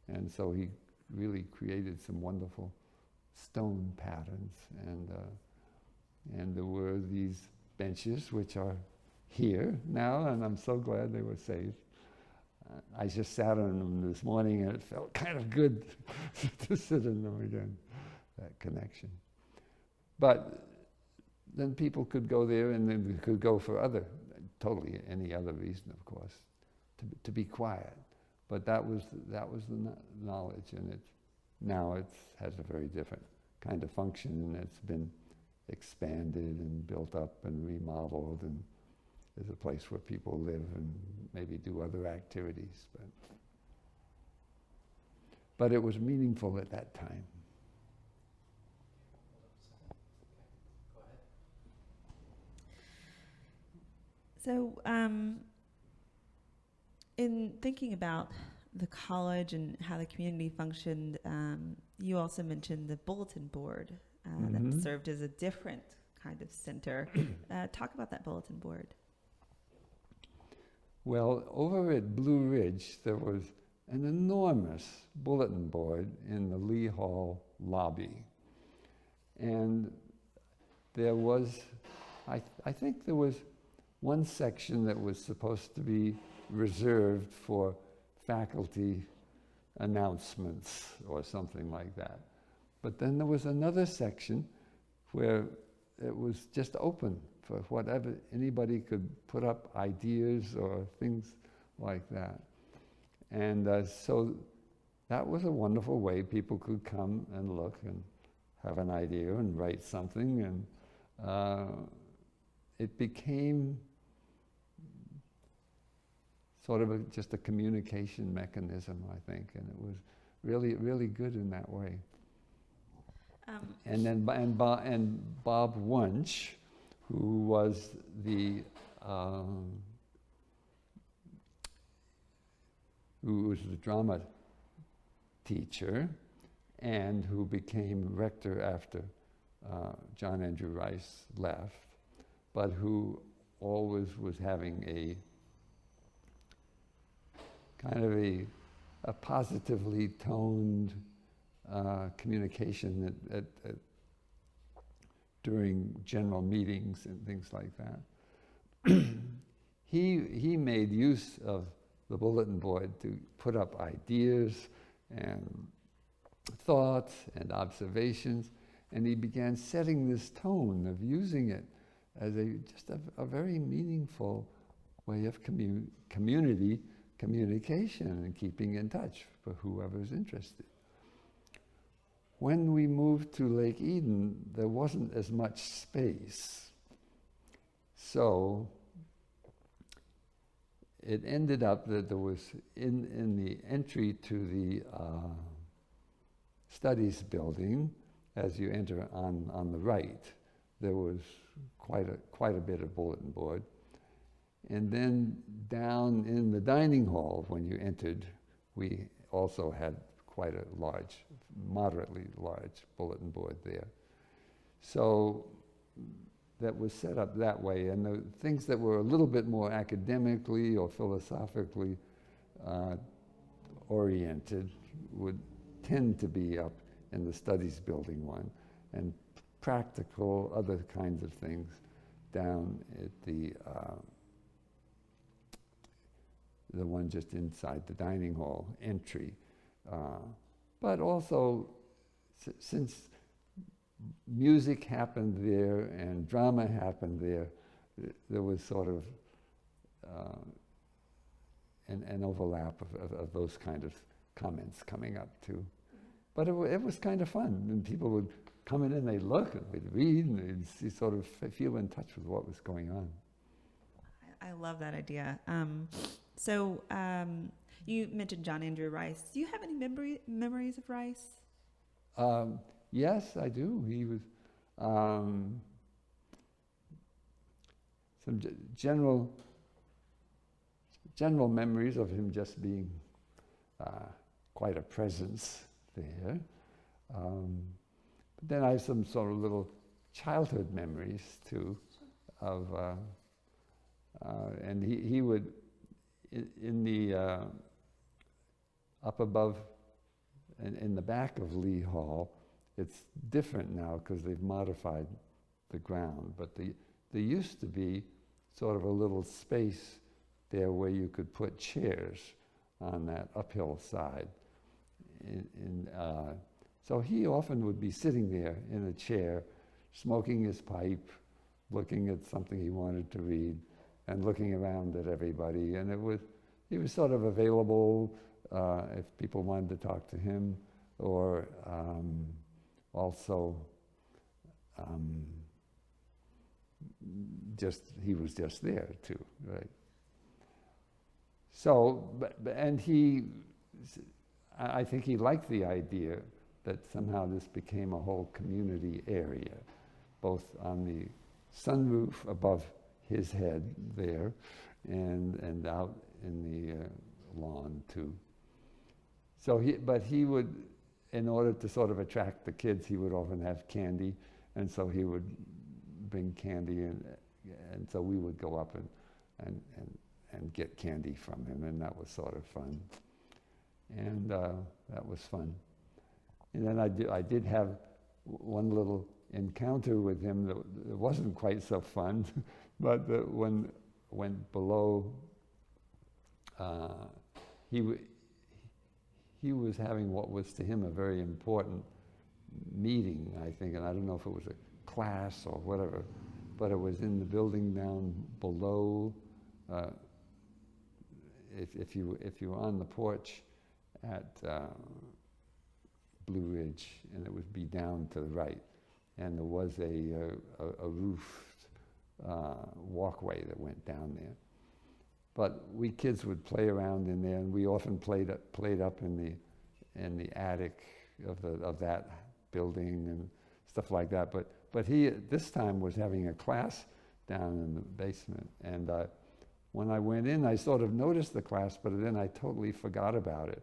and so he really created some wonderful stone patterns, and there were these benches which are here now, and I'm so glad they were saved. I just sat on them this morning, and it felt kind of good to sit in them again, that connection. But then people could go there, and then they could go for totally any other reason, of course, to be quiet. But that was the knowledge, and now it has a very different kind of function, and it's been expanded and built up and remodeled, and is a place where people live and maybe do other activities. But but it was meaningful at that time. Go ahead. So, in thinking about the college and how the community functioned, you also mentioned the bulletin board that served as a different kind of center. Talk about that bulletin board. Well, over at Blue Ridge, there was an enormous bulletin board in the Lee Hall lobby. And there was, I think there was one section that was supposed to be reserved for faculty announcements or something like that. But then there was another section where it was just open for whatever, anybody could put up ideas or things like that. And so that was a wonderful way people could come and look and have an idea and write something, and it became sort of just a communication mechanism, I think, and it was really, really good in that way. And then Bob Wunsch, who was the drama teacher, and who became rector after John Andrew Rice left, but who always was having a kind of a positively toned communication during general meetings and things like that. He made use of the bulletin board to put up ideas and thoughts and observations, and he began setting this tone of using it as just a very meaningful way of community communication and keeping in touch for whoever's interested. When we moved to Lake Eden, there wasn't as much space. So it ended up that there was, in the entry to the studies building, as you enter on the right, there was quite a bit of bulletin board. And then down in the dining hall, when you entered, we also had quite a large, moderately large bulletin board there. So that was set up that way, and the things that were a little bit more academically or philosophically oriented would tend to be up in the studies building one, and practical other kinds of things down at the one just inside the dining hall entry. But also, since music happened there and drama happened there, there was sort of an overlap of those kind of comments coming up too. But it was kind of fun, and people would come in and they'd look and they'd read and they'd sort of feel in touch with what was going on. I love that idea. So you mentioned John Andrew Rice. Do you have any memories of Rice? Yes, I do. He was some general memories of him just being quite a presence there. But then I have some sort of little childhood memories too of, and he would, in the up above, in the back of Lee Hall, it's different now because they've modified the ground, but there used to be sort of a little space there where you could put chairs on that uphill side. So he often would be sitting there in a chair, smoking his pipe, looking at something he wanted to read, and looking around at everybody. And he was sort of available if people wanted to talk to him, or also he was just there too, right? So, and he, I think he liked the idea that somehow this became a whole community area, both on the sunroof above his head there and out in the lawn too. So but he would, in order to sort of attract the kids, he would often have candy, and so he would bring candy in, and so we would go up and get candy from him, and that was sort of fun. And that was fun. And then I did have one little encounter with him that wasn't quite so fun, but when went below, he was having what was to him a very important meeting, I think, and I don't know if it was a class or whatever, but it was in the building down below. If you were on the porch at Blue Ridge, and it would be down to the right, and there was a roofed walkway that went down there. But we kids would play around in there, and we often played up in the attic of that building and stuff like that. But he this time was having a class down in the basement, and when I went in, I sort of noticed the class, but then I totally forgot about it.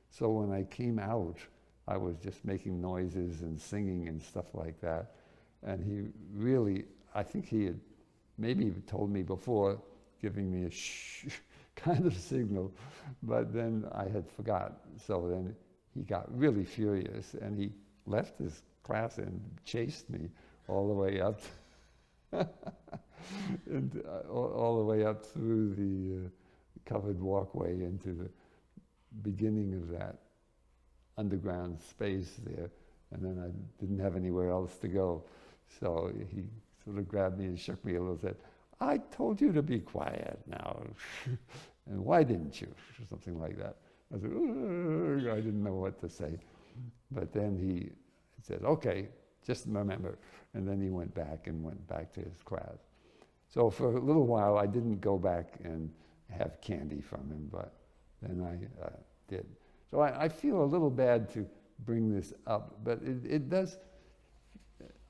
So when I came out, I was just making noises and singing and stuff like that. And he really, I think he had maybe told me before, giving me a shh kind of signal, but then I had forgot. So then he got really furious, and he left his class and chased me all the way up, and, all the way up through the covered walkway into the beginning of that underground space there, and then I didn't have anywhere else to go. So he sort of grabbed me and shook me a little, said, "I told you to be quiet now, and why didn't you?" Or something like that. I said, "Ugh," I didn't know what to say. But then he said, "Okay, just remember." And then he went back to his class. So for a little while, I didn't go back and have candy from him, but then I did. So I feel a little bad to bring this up, but it does,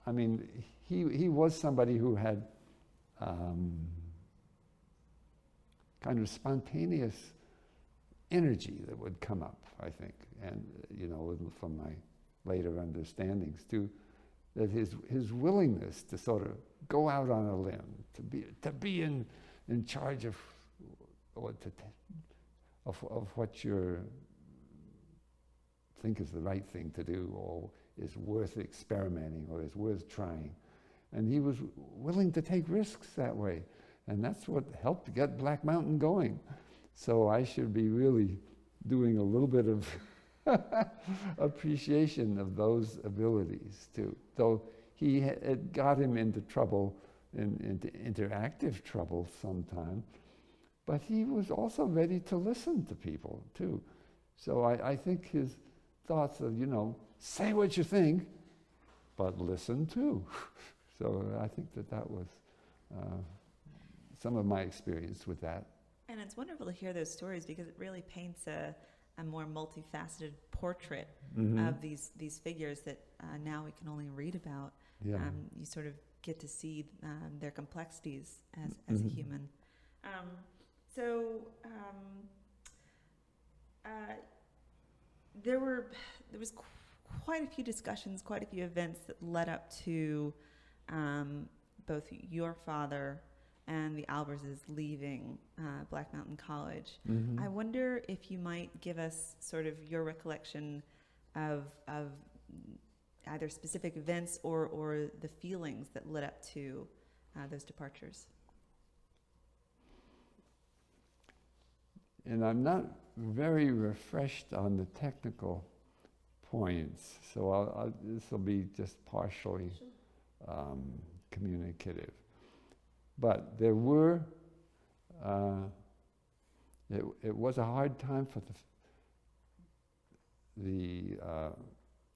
I mean, he was somebody who had kind of spontaneous energy that would come up, I think, and from my later understandings too, that his willingness to sort of go out on a limb, to be in charge of what you think is the right thing to do, or is worth experimenting, or is worth trying. And he was willing to take risks that way. And that's what helped get Black Mountain going. So I should be really doing a little bit of appreciation of those abilities too. Though it got him into trouble, into interactive trouble sometime, but he was also ready to listen to people too. So I think his thoughts of, say what you think, but listen too. So I think that was some of my experience with that. And it's wonderful to hear those stories, because it really paints a more multifaceted portrait of these figures that now we can only read about. Yeah. You sort of get to see their complexities as a human. There was quite a few discussions, quite a few events that led up to both your father and the Alberses leaving Black Mountain College. I wonder if you might give us sort of your recollection of either specific events or the feelings that led up to those departures. And I'm not very refreshed on the technical points, so this will be just partially communicative. But there were, it was a hard time for the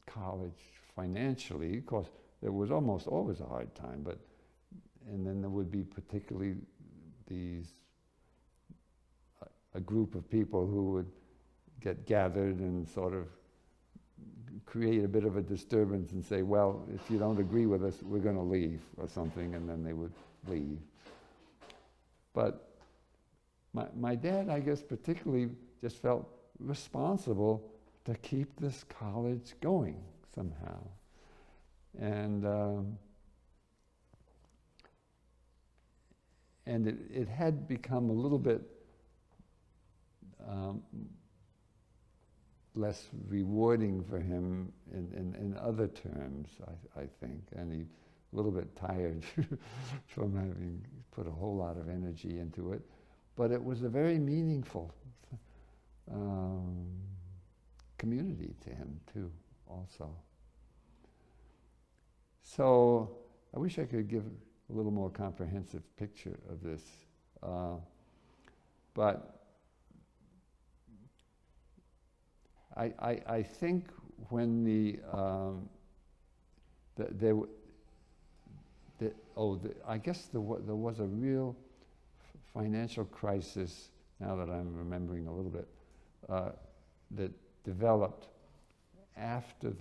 college financially. Of course, there was almost always a hard time, and then there would be particularly a group of people who would get gathered and sort of create a bit of a disturbance and say, well, if you don't agree with us, we're going to leave or something, and then they would leave. But my dad, I guess, particularly just felt responsible to keep this college going somehow. And it had become a little bit less rewarding for him in other terms, I think, and he a little bit tired from having put a whole lot of energy into it. But it was a very meaningful community to him too, also. So I wish I could give a little more comprehensive picture of this, but I think when I guess there was a real financial crisis, now that I'm remembering a little bit, that developed after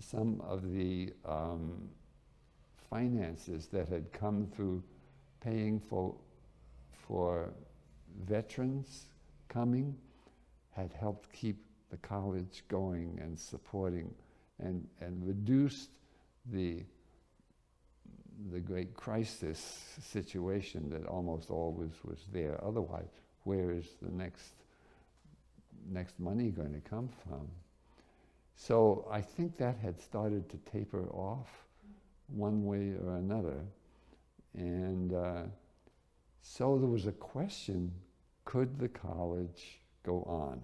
some of the finances that had come through paying for veterans coming had helped keep the college going and supporting and reduced the great crisis situation that almost always was there. Otherwise, where is the next money going to come from? So I think that had started to taper off one way or another. And so there was a question, could the college go on?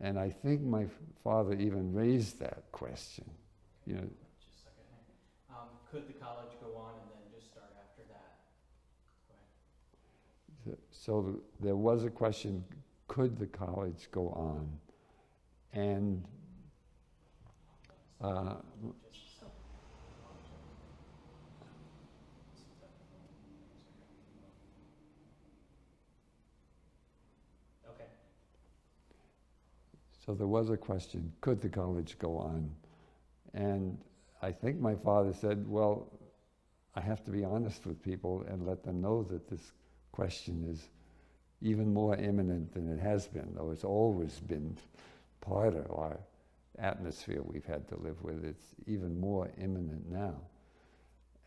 And I think my father even raised that question. You know, just a second. Could the college go on, and then just start after that? Go ahead. So there was a question, could the college go on? And okay. So there was a question, could the college go on? And I think my father said, well, I have to be honest with people and let them know that this question is even more imminent than it has been, though it's always been part of our atmosphere we've had to live with. It's even more imminent now.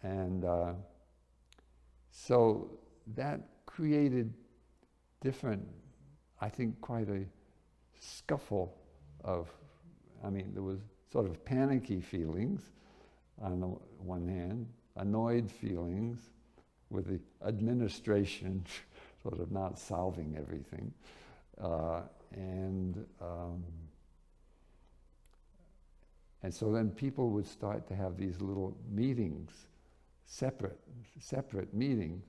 And so that created different, I think, quite a scuffle of, there was sort of panicky feelings on the one hand, annoyed feelings with the administration sort of not solving everything, and so then people would start to have these little meetings, separate meetings,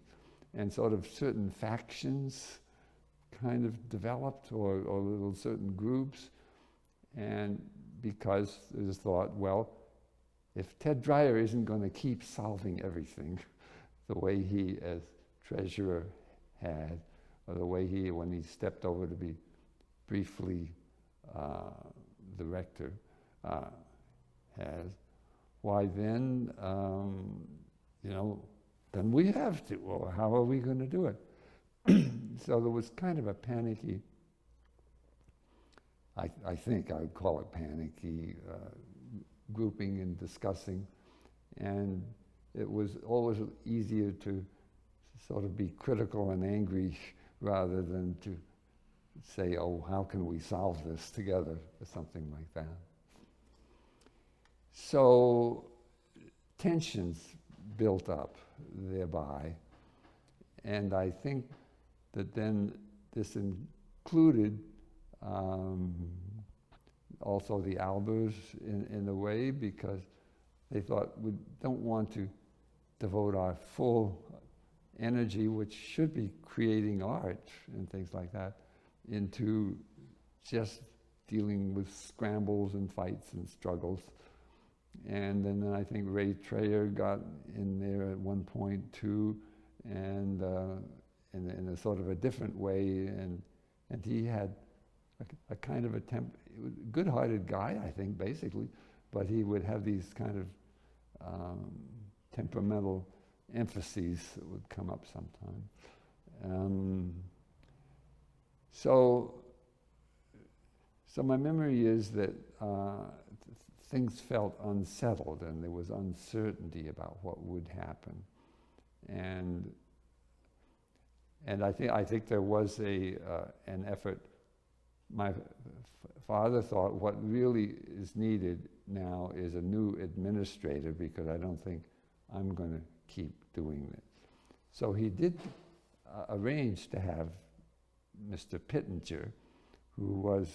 and sort of certain factions kind of developed, or little certain groups, and because it was thought, well, if Ted Dreier isn't going to keep solving everything the way he as treasurer had, or the way he, when he stepped over to be briefly the rector, has, why then, then we have to, or how are we going to do it? So there was kind of a panicky, I think I would call it panicky, grouping and discussing, and it was always easier to sort of be critical and angry rather than to say, oh, how can we solve this together, or something like that. So tensions built up thereby, and I think that then this included also the Albers in a way, because they thought we don't want to devote our full energy, which should be creating art and things like that, into just dealing with scrambles and fights and struggles. And then I think Ray Dreier got in there at one point too, and in a sort of a different way, and And he had a kind of good-hearted guy, I think, basically, but he would have these kind of temperamental emphases that would come up sometime. So my memory is that things felt unsettled, and there was uncertainty about what would happen, and I think there was an effort. My father thought what really is needed now is a new administrator, because I don't think I'm going to keep doing it. So he did arrange to have Mr. Pittenger, who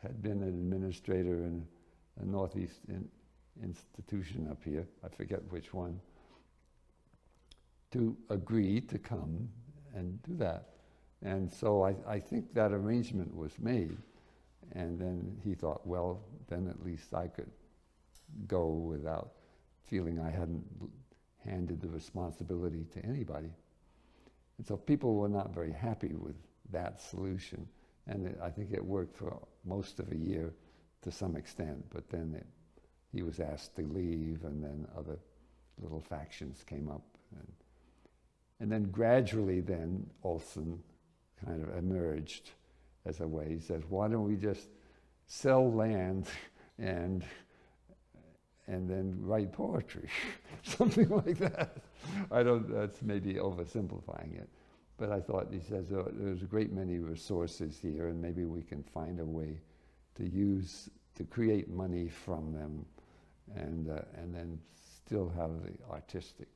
had been an administrator in a Northeast institution up here, I forget which one, to agree to come and do that. And so I think that arrangement was made. And then he thought, well, then at least I could go without feeling I hadn't handed the responsibility to anybody. And so people were not very happy with that solution. And I think it worked for most of a year to some extent, but then he was asked to leave, and then other little factions came up. And then gradually then Olson kind of emerged as a way. He says, why don't we just sell land and then write poetry? Something like that. That's maybe oversimplifying it. But I thought, he says, there's a great many resources here, and maybe we can find a way to create money from them, and then still have the artistic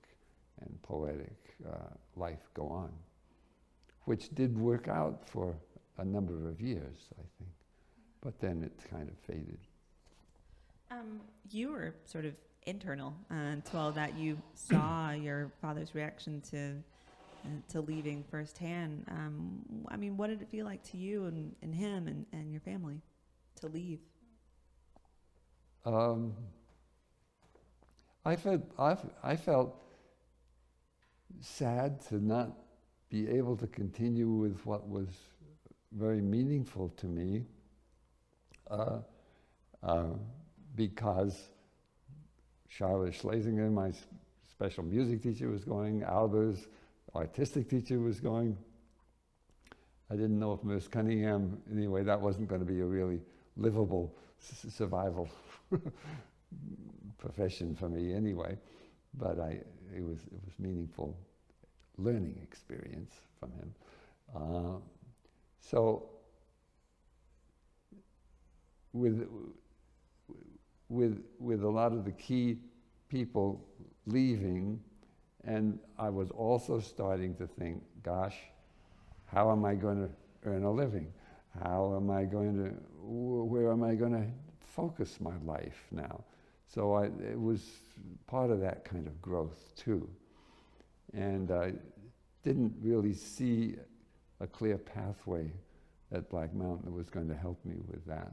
and poetic life go on, which did work out for a number of years, I think. But then it kind of faded. You were sort of internal to all that. You saw your father's reaction to leaving firsthand. I mean, what did it feel like to you and him and your family to leave? I felt sad to not be able to continue with what was very meaningful to me, because Charlotte Schlesinger, my special music teacher, was going. Alber's artistic teacher was going. I didn't know if Miss Cunningham, anyway, that wasn't going to be a really livable survival profession for me anyway, but it was meaningful learning experience from him. So with a lot of the key people leaving, and I was also starting to think, gosh, how am I going to earn a living? Where am I going to focus my life now? So it was part of that kind of growth too. And I didn't really see a clear pathway at Black Mountain that was going to help me with that.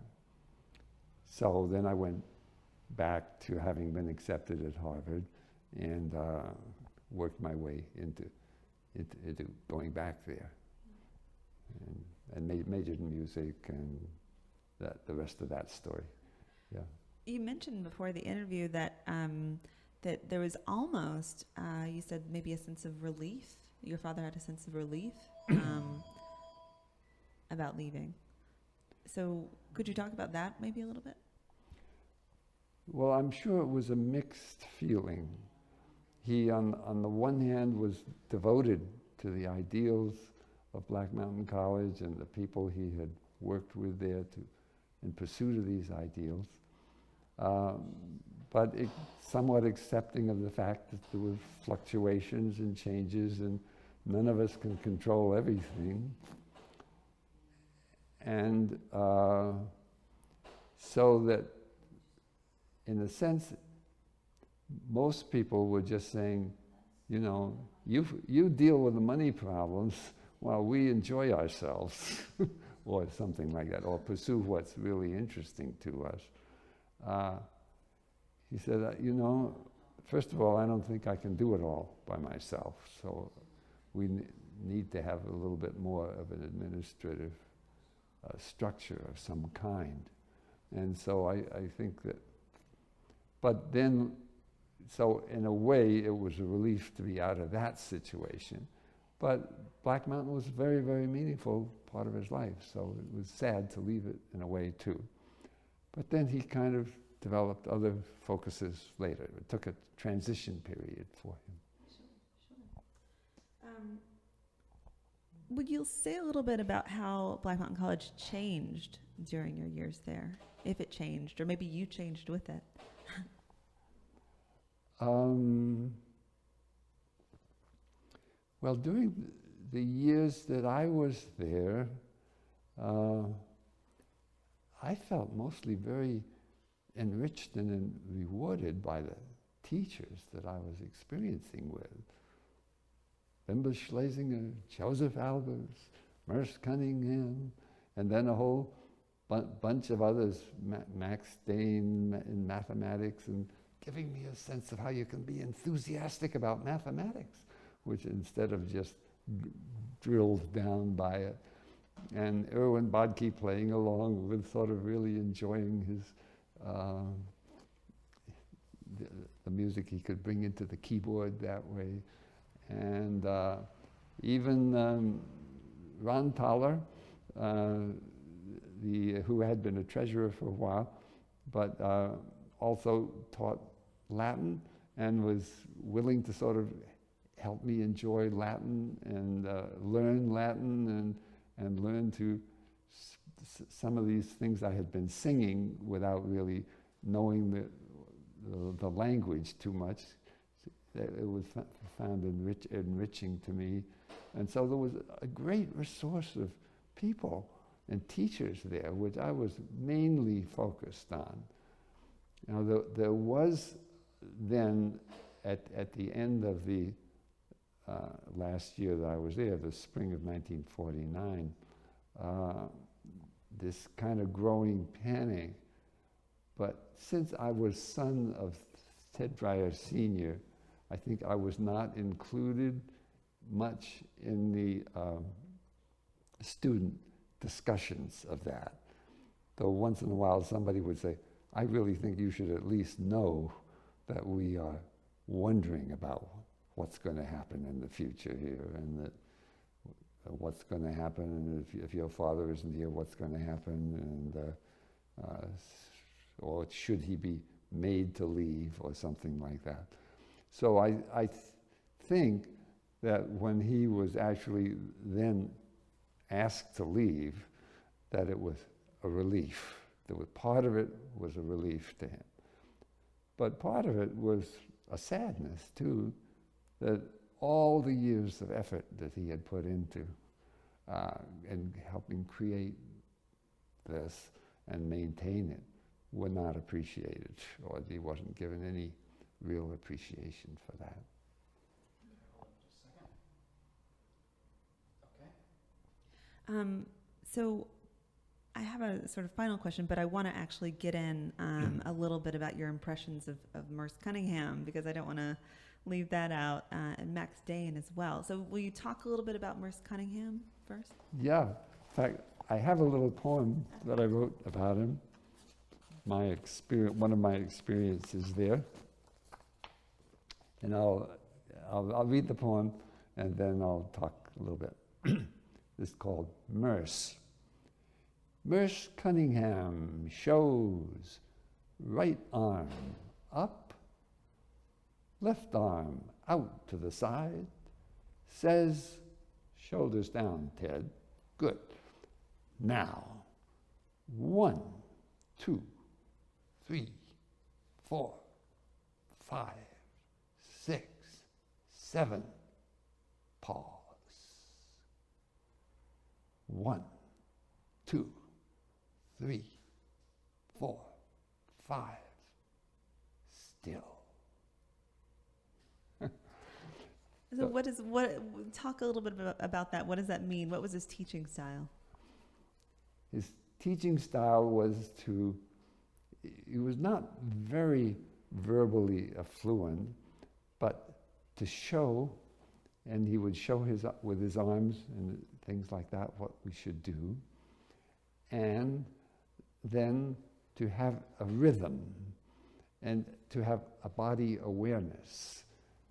So then I went back to having been accepted at Harvard, and worked my way into going back there, and majored in music, and the rest of that story. Yeah. You mentioned before the interview that that there was almost, you said maybe a sense of relief. Your father had a sense of relief about leaving. So could you talk about that maybe a little bit? Well, I'm sure it was a mixed feeling. He, on the one hand, was devoted to the ideals of Black Mountain College and the people he had worked with there in pursuit of these ideals, but somewhat accepting of the fact that there were fluctuations and changes, and none of us can control everything. And so that, in a sense, most people were just saying, you know, you deal with the money problems while we enjoy ourselves, or something like that, or pursue what's really interesting to us. He said, you know, first of all, I don't think I can do it all by myself, so we need to have a little bit more of an administrative a structure of some kind. And so I think that, but then, so in a way it was a relief to be out of that situation. But Black Mountain was a very, very meaningful part of his life, so it was sad to leave it in a way too. But then he kind of developed other focuses later. It took a transition period for him. Would you say a little bit about how Black Mountain College changed during your years there, if it changed, or maybe you changed with it? Well, during the years that I was there, I felt mostly very enriched and rewarded by the teachers that I was experiencing with. Wimber Schlesinger, Joseph Albers, Merce Cunningham, and then a whole bunch of others, Max Dane in mathematics, and giving me a sense of how you can be enthusiastic about mathematics, which instead of just drilled down by it. And Erwin Bodke playing along with, sort of really enjoying his the music he could bring into the keyboard that way. And even Ron Thaler, who had been a treasurer for a while, but also taught Latin and was willing to sort of help me enjoy Latin and learn Latin and learn to some of these things I had been singing without really knowing the language too much. It was found enriching to me. And so there was a great resource of people and teachers there, which I was mainly focused on. Now, there was then, at the end of the last year that I was there, the spring of 1949, this kind of growing panic. But since I was son of Ted Dreier Sr., I think I was not included much in the student discussions of that. Though once in a while somebody would say, I really think you should at least know that we are wondering about what's going to happen in the future here, and that what's going to happen, and if your father isn't here, what's going to happen, and or should he be made to leave, or something like that. So I think that when he was actually then asked to leave, that it was a relief. That was, part of it was a relief to him. But part of it was a sadness too, that all the years of effort that he had put into in helping create this and maintain it were not appreciated, or he wasn't given any real appreciation for that. Hold on just a second. Okay. So I have a sort of final question, but I want to actually get in a little bit about your impressions of Merce Cunningham, because I don't want to leave that out, and Max Dane as well. So will you talk a little bit about Merce Cunningham first? Yeah, in fact, I have a little poem that I wrote about him. My experience, one of my experiences there. And I'll read the poem, and then I'll talk a little bit. It's called Merce. Merce Cunningham shows right arm up, left arm out to the side, says, shoulders down, Ted. Good. Now, 1, 2, 3, 4, 5, 6, 7. Pause. 1, 2, 3, 4, 5. Still. So talk a little bit about that. What does that mean? What was his teaching style? His teaching style was he was not very verbally affluent, but to show, and he would show with his arms and things like that what we should do. and then to have a rhythm and to have a body awareness.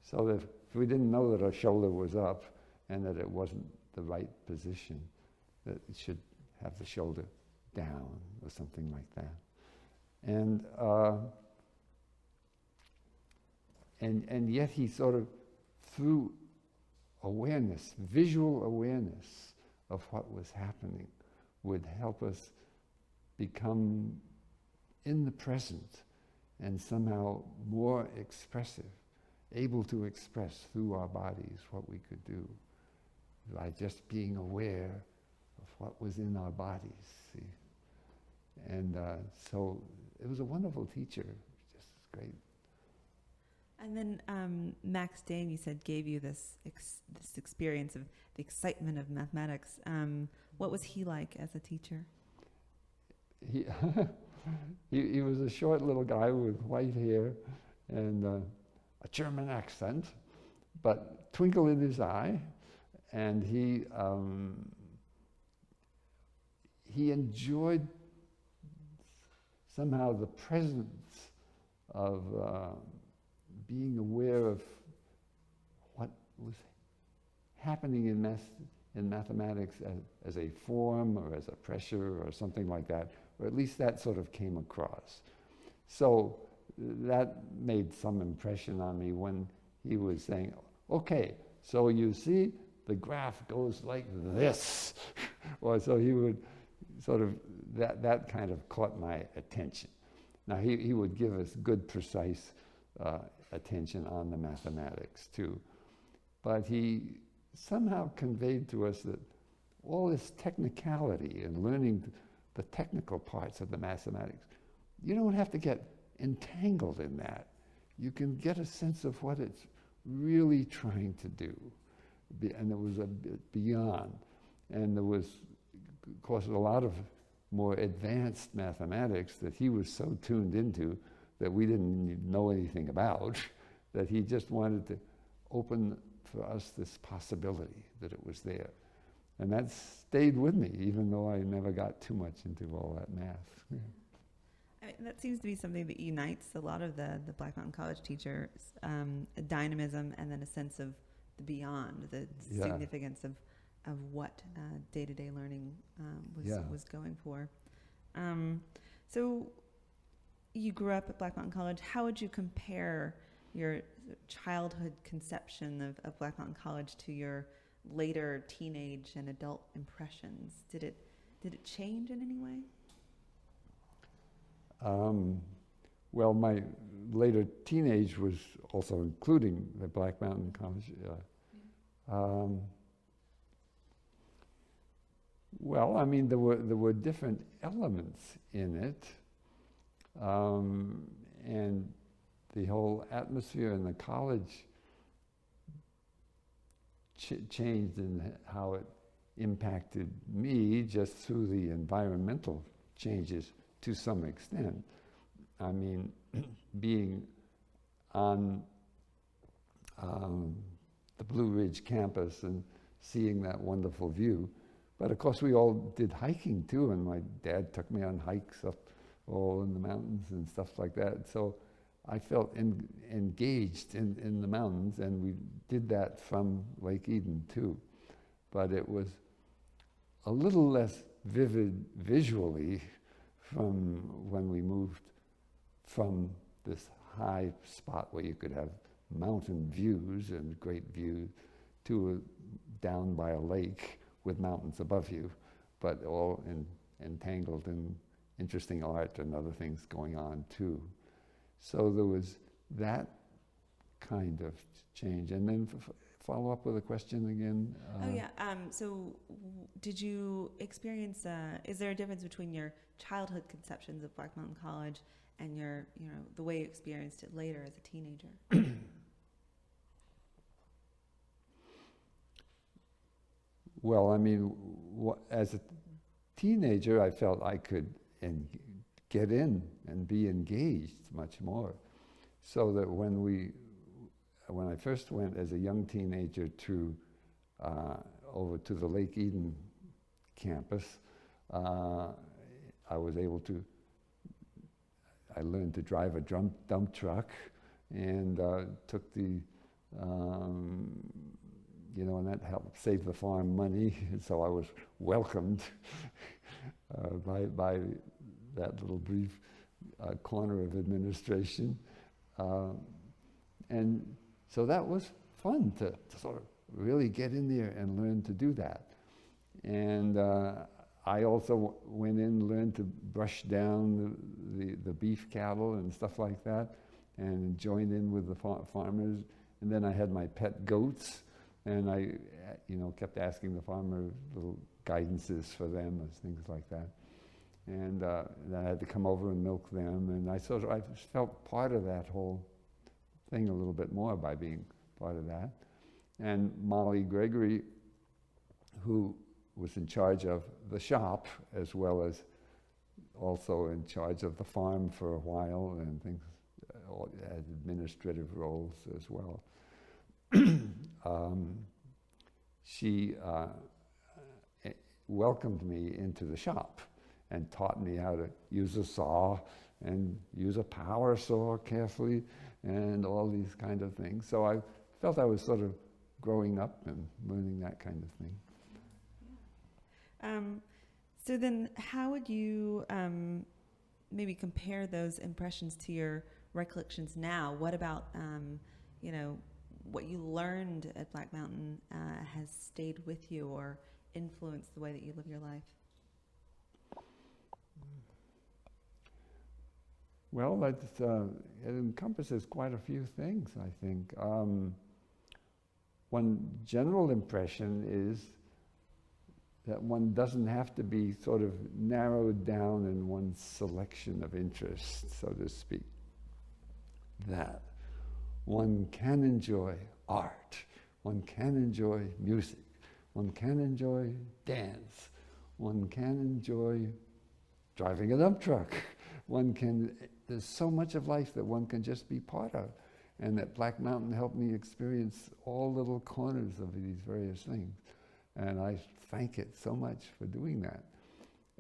So that if we didn't know that our shoulder was up and that it wasn't the right position, that it should have the shoulder down or something like that. And yet he sort of, through awareness, visual awareness of what was happening, would help us become in the present and somehow more expressive, able to express through our bodies what we could do by just being aware of what was in our bodies. See? And so it was a wonderful teacher, just great. And then Max Dane, you said, gave you this experience of the excitement of mathematics. What was he like as a teacher? He was a short little guy with white hair and a German accent, but twinkle in his eye, and he enjoyed somehow the presence of being aware of what was happening in mathematics as a form or as a pressure or something like that, or at least that sort of came across. So that made some impression on me when he was saying, okay, so you see the graph goes like this. Or so he would sort of, that kind of caught my attention. Now he would give us good, precise attention on the mathematics too. But he somehow conveyed to us that all this technicality and learning the technical parts of the mathematics, you don't have to get entangled in that. You can get a sense of what it's really trying to do. And it was a bit beyond. And there was, of course, a lot of more advanced mathematics that he was so tuned into that we didn't know anything about, that he just wanted to open for us this possibility that it was there. And that stayed with me, even though I never got too much into all that math. Yeah. I mean, that seems to be something that unites a lot of the Black Mountain College teachers, a dynamism and then a sense of the beyond, the significance of what day-to-day learning was going for. So you grew up at Black Mountain College. How would you compare your childhood conception of Black Mountain College to your later teenage and adult impressions? Did it change in any way? Well, my later teenage was also including the Black Mountain College. Well, I mean, there were different elements in it, and the whole atmosphere in the college changed in how it impacted me just through the environmental changes to some extent. I mean, being on the Blue Ridge campus and seeing that wonderful view. But of course we all did hiking too, and my dad took me on hikes up all in the mountains and stuff like that. So I felt engaged in the mountains, and we did that from Lake Eden too. But it was a little less vivid visually from when we moved from this high spot where you could have mountain views and great views to down by a lake with mountains above you, but all entangled in interesting art and other things going on too. So there was that kind of change. And then follow up with a question again. So did you experience, is there a difference between your childhood conceptions of Black Mountain College and your, the way you experienced it later as a teenager? Well, I mean, as a teenager, I felt I could get in and be engaged much more. So that when I first went as a young teenager to over to the Lake Eden campus, I was able to, I learned to drive a dump truck and took the, and that helped save the farm money. And so I was welcomed by that little brief corner of administration. And so that was fun to sort of really get in there and learn to do that. And I also went in and learned to brush down the beef cattle and stuff like that, and joined in with the farmers. And then I had my pet goats, and I, kept asking the farmer little guidances for them, as things like that. And then I had to come over and milk them, and I felt part of that whole thing a little bit more by being part of that. And Molly Gregory, who was in charge of the shop, as well as also in charge of the farm for a while, and things, had administrative roles as well. She welcomed me into the shop and taught me how to use a saw and use a power saw carefully and all these kind of things. So I felt I was sort of growing up and learning that kind of thing. So then how would you maybe compare those impressions to your recollections now? What about, what you learned at Black Mountain has stayed with you or influenced the way that you live your life? Well, it encompasses quite a few things, I think. One general impression is that one doesn't have to be sort of narrowed down in one selection of interests, so to speak. That one can enjoy art, one can enjoy music, one can enjoy dance, one can enjoy driving a dump truck, there's so much of life that one can just be part of. And that Black Mountain helped me experience all little corners of these various things. And I thank it so much for doing that.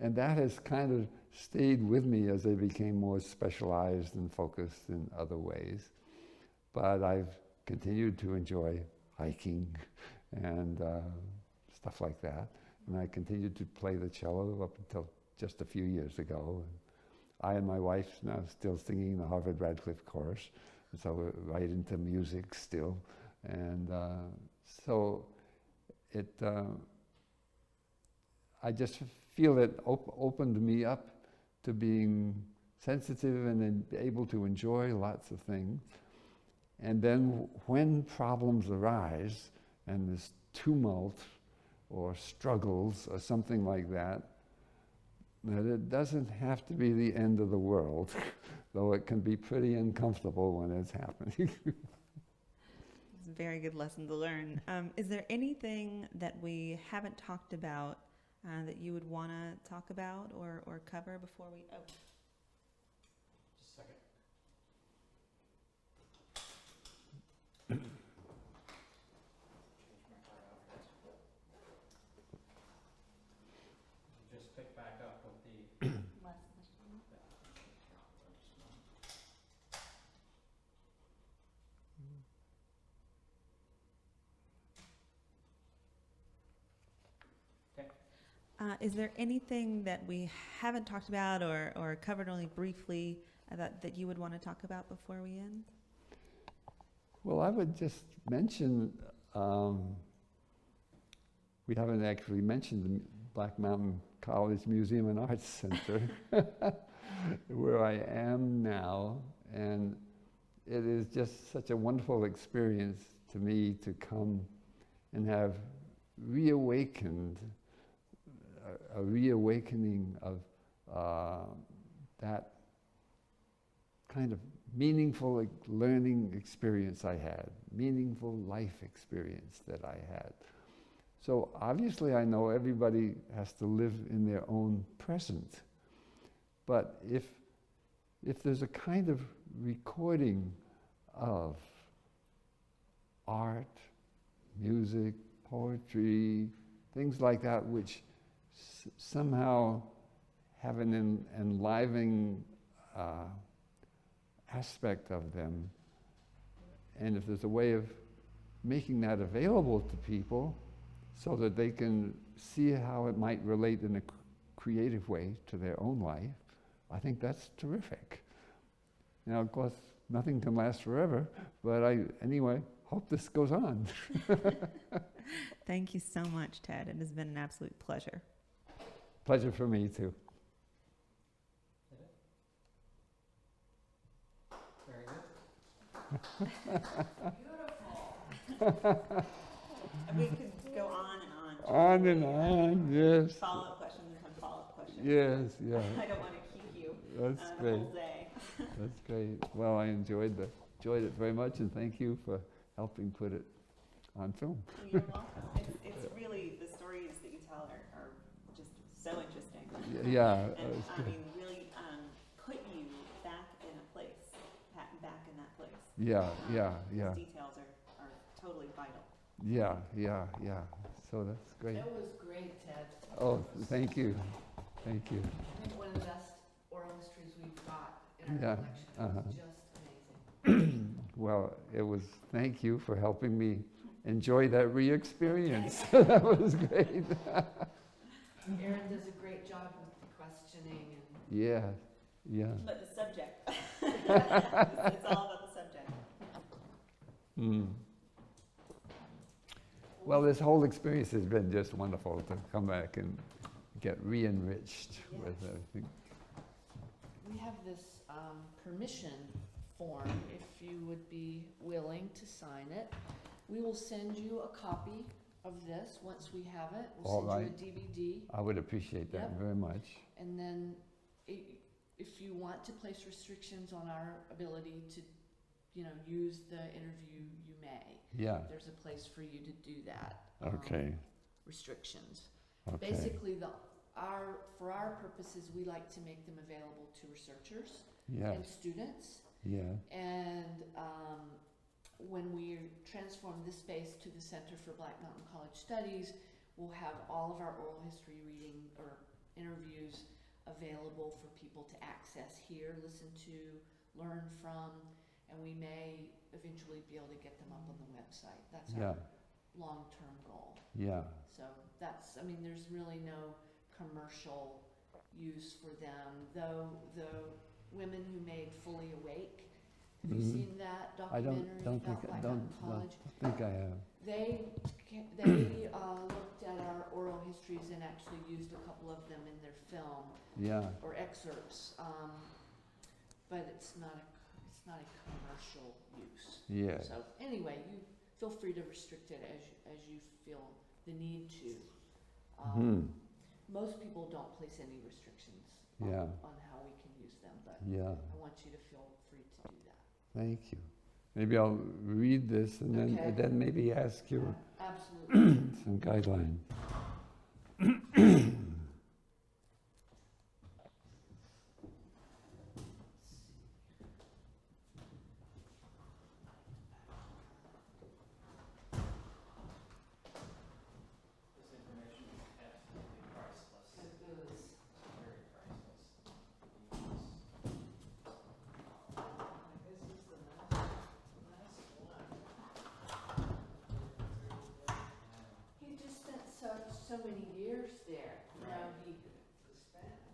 And that has kind of stayed with me as I became more specialized and focused in other ways. But I've continued to enjoy hiking and stuff like that. And I continued to play the cello up until just a few years ago. I and my wife now still singing the Harvard Radcliffe Chorus. So we're right into music still. And so it, I just feel it opened me up to being sensitive and able to enjoy lots of things. And then when problems arise and there's tumult or struggles or something like that, that it doesn't have to be the end of the world, though it can be pretty uncomfortable when it's happening. It's a very good lesson to learn. Is there anything that we haven't talked about that you would want to talk about or cover before we... Oh. Just a second. Change my card out, guys. Just pick back up with the... Is there anything that we haven't talked about or covered only briefly that you would want to talk about before we end? Well, I would just mention, we haven't actually mentioned the Black Mountain College Museum and Arts Center, where I am now, and it is just such a wonderful experience to me to come and have reawakened a reawakening of that kind of meaningful learning experience I had, meaningful life experience that I had. So obviously I know everybody has to live in their own present, but if there's a kind of recording of art, music, poetry, things like that, which somehow have an enlivening aspect of them. And if there's a way of making that available to people so that they can see how it might relate in a creative way to their own life, I think that's terrific. Now, of course, nothing can last forever, but anyway, hope this goes on. Thank you so much, Ted. It has been an absolute pleasure. Pleasure for me, too. Very good. Beautiful. We could go on and on. On and on, yes. Follow-up questions and follow-up questions. Yes, yeah. I don't want to keep you That's the great. whole day. That's great. Well, I enjoyed it very much, and thank you for helping put it on film. You're welcome. It's really, the stories that you tell are just so interesting. Yeah. And that's I good. mean, really put you back in a place, back in that place. Yeah. Those details are totally vital. Yeah. So that's great. That was great, Ted. Oh, thank you. Thank you. I think one of the best oral histories we've got in our Yeah, collection. It was just amazing. Well, thank you for helping me enjoy that re-experience. That was great. Erin does a great job with the questioning and Yeah. But the subject, it's all about the subject. Mm. Well, this whole experience has been just wonderful to come back and get re-enriched with everything. we have this permission form, if you would be willing to sign it. We will send you a copy of this once we have it. All We'll send right. you a DVD. I would appreciate that Yep. very much. And then if you want to place restrictions on our ability to, use the interview, you may. Yeah. There's a place for you to do that. Okay. Restrictions. Okay. Basically, for our purposes, we like to make them available to researchers and Yes. students. Yeah. And when we transform this space to the Center for Black Mountain College Studies, we'll have all of our oral history reading or interviews available for people to access here, listen to, learn from, and we may eventually be able to get them up on the website. That's Yeah. our long-term goal. Yeah. So there's really no commercial use for them, though the women who made Fully Awake, have you Mhm. seen that I documentary don't about think Black don't Mountain College? think I have. They looked at our oral histories and actually used a couple of them in their film Yeah. or excerpts, but it's not a commercial use. Yeah. So anyway, you feel free to restrict it as you feel the need to. Most people don't place any restrictions Yeah. on how we can use them, but Yeah. I want you to feel free to do that. Thank you. Maybe I'll read this and Okay. then maybe ask you Absolutely. some guidelines. This information is absolutely priceless. It is. Very priceless. This is the last one. He just spent so many years there.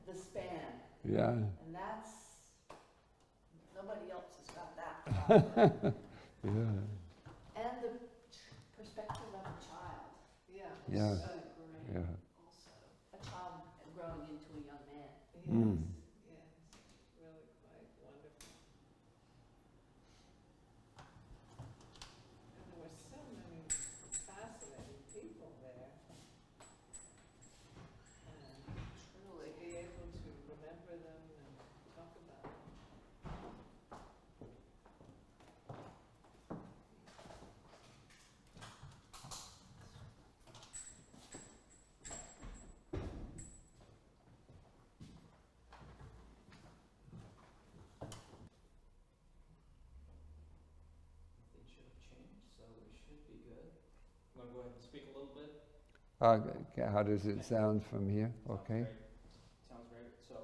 The span. Yeah. And that's, nobody else has got that. Yeah. And the perspective of a child. Yeah. Yeah. So great. Yeah. Also, a child growing into a young man. Mm. Yes, really quite wonderful. And there were so many fascinating people there. And truly be able to remember them and talk about them. Things should have changed, so we should be good. You want to go ahead and speak a little bit? How does it sound from here? Sounds Okay. great. Sounds great. So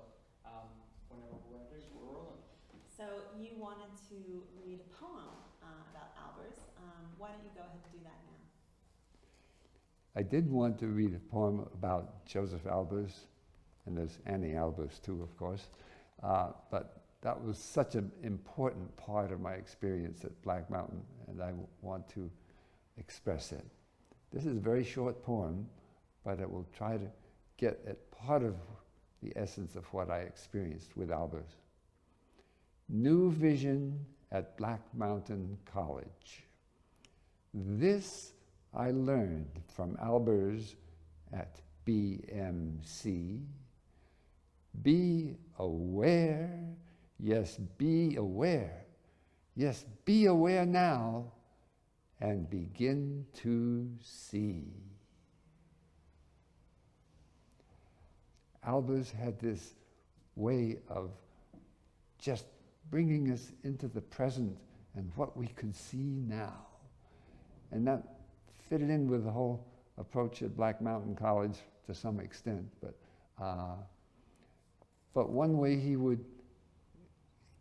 So you wanted to read a poem about Albers. Why don't you go ahead and do that now? I did want to read a poem about Joseph Albers, and there's Annie Albers too, of course, but that was such an important part of my experience at Black Mountain, and I want to express it. This is a very short poem, but it will try to get at part of the essence of what I experienced with Albers. New vision at Black Mountain College. This I learned from Albers at BMC. Be aware, yes, be aware. Yes, be aware now and begin to see. Albers had this way of just bringing us into the present and what we could see now. And that fitted in with the whole approach at Black Mountain College to some extent. But one way he would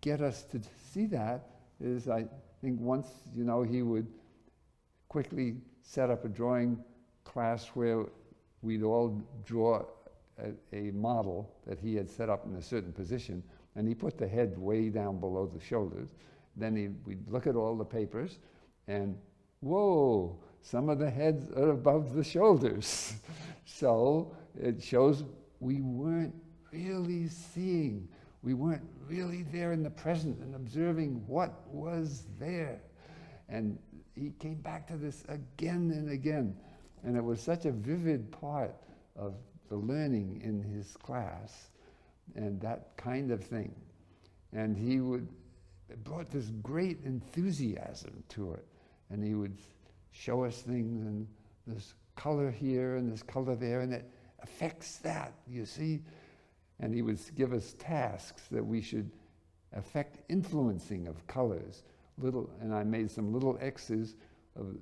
get us to see that is, I think once, he would quickly set up a drawing class where we'd all draw a model that he had set up in a certain position, and he put the head way down below the shoulders. Then we'd look at all the papers, and whoa, some of the heads are above the shoulders. So it shows we weren't really seeing, we weren't really there in the present and observing what was there. And he came back to this again and again, and it was such a vivid part of the learning in his class and that kind of thing. And it brought this great enthusiasm to it. And he would show us things, and this color here and this color there, and it affects that, you see? And he would give us tasks that we should affect influencing of colors. And I made some little X's of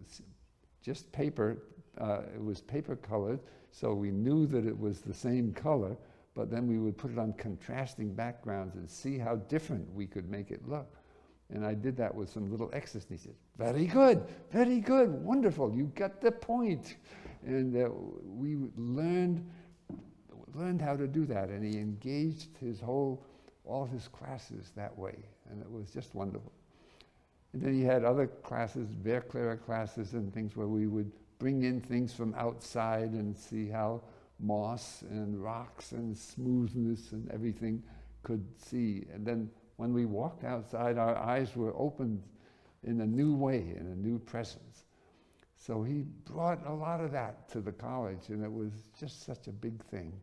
just paper. It was paper colored, so we knew that it was the same color, but then we would put it on contrasting backgrounds and see how different we could make it look. And I did that with some little X's, and he said, very good, wonderful, you got the point. And we learned how to do that, and he engaged all his classes that way, and it was just wonderful. And then he had other classes, Verclair classes and things, where we would bring in things from outside and see how moss and rocks and smoothness and everything could see. And then when we walked outside, our eyes were opened in a new way, in a new presence. So he brought a lot of that to the college, and it was just such a big thing,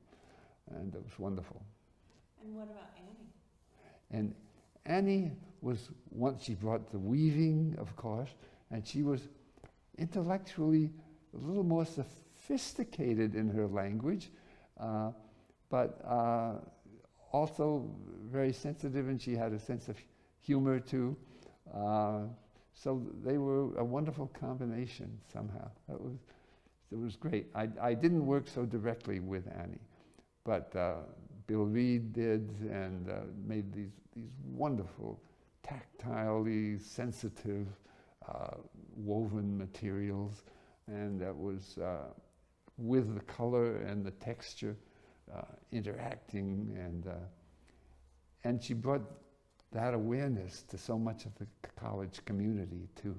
and it was wonderful. And what about Annie? And Annie was, once she brought the weaving, of course, and she was intellectually a little more sophisticated in her language, but also very sensitive, and she had a sense of humor too. So they were a wonderful combination somehow. It was great. I didn't work so directly with Annie, but Bill Reed did, and made these wonderful, tactilely sensitive woven materials, and that was with the color and the texture interacting, and she brought that awareness to so much of the college community too.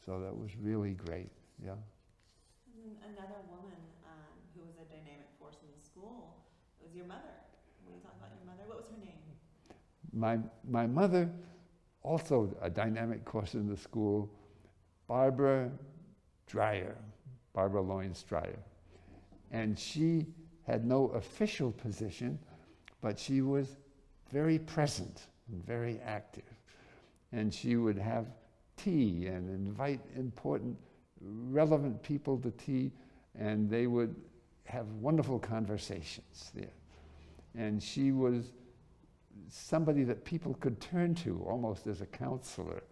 So that was really great, yeah. And then another woman who was a dynamic force in the school was your mother. Will you talk about your mother? What was her name? My mother, also a dynamic force in the school, Barbara Loynes Dreier. And she had no official position, but she was very present and very active. And she would have tea and invite important, relevant people to tea, and they would have wonderful conversations there. And she was somebody that people could turn to almost as a counselor,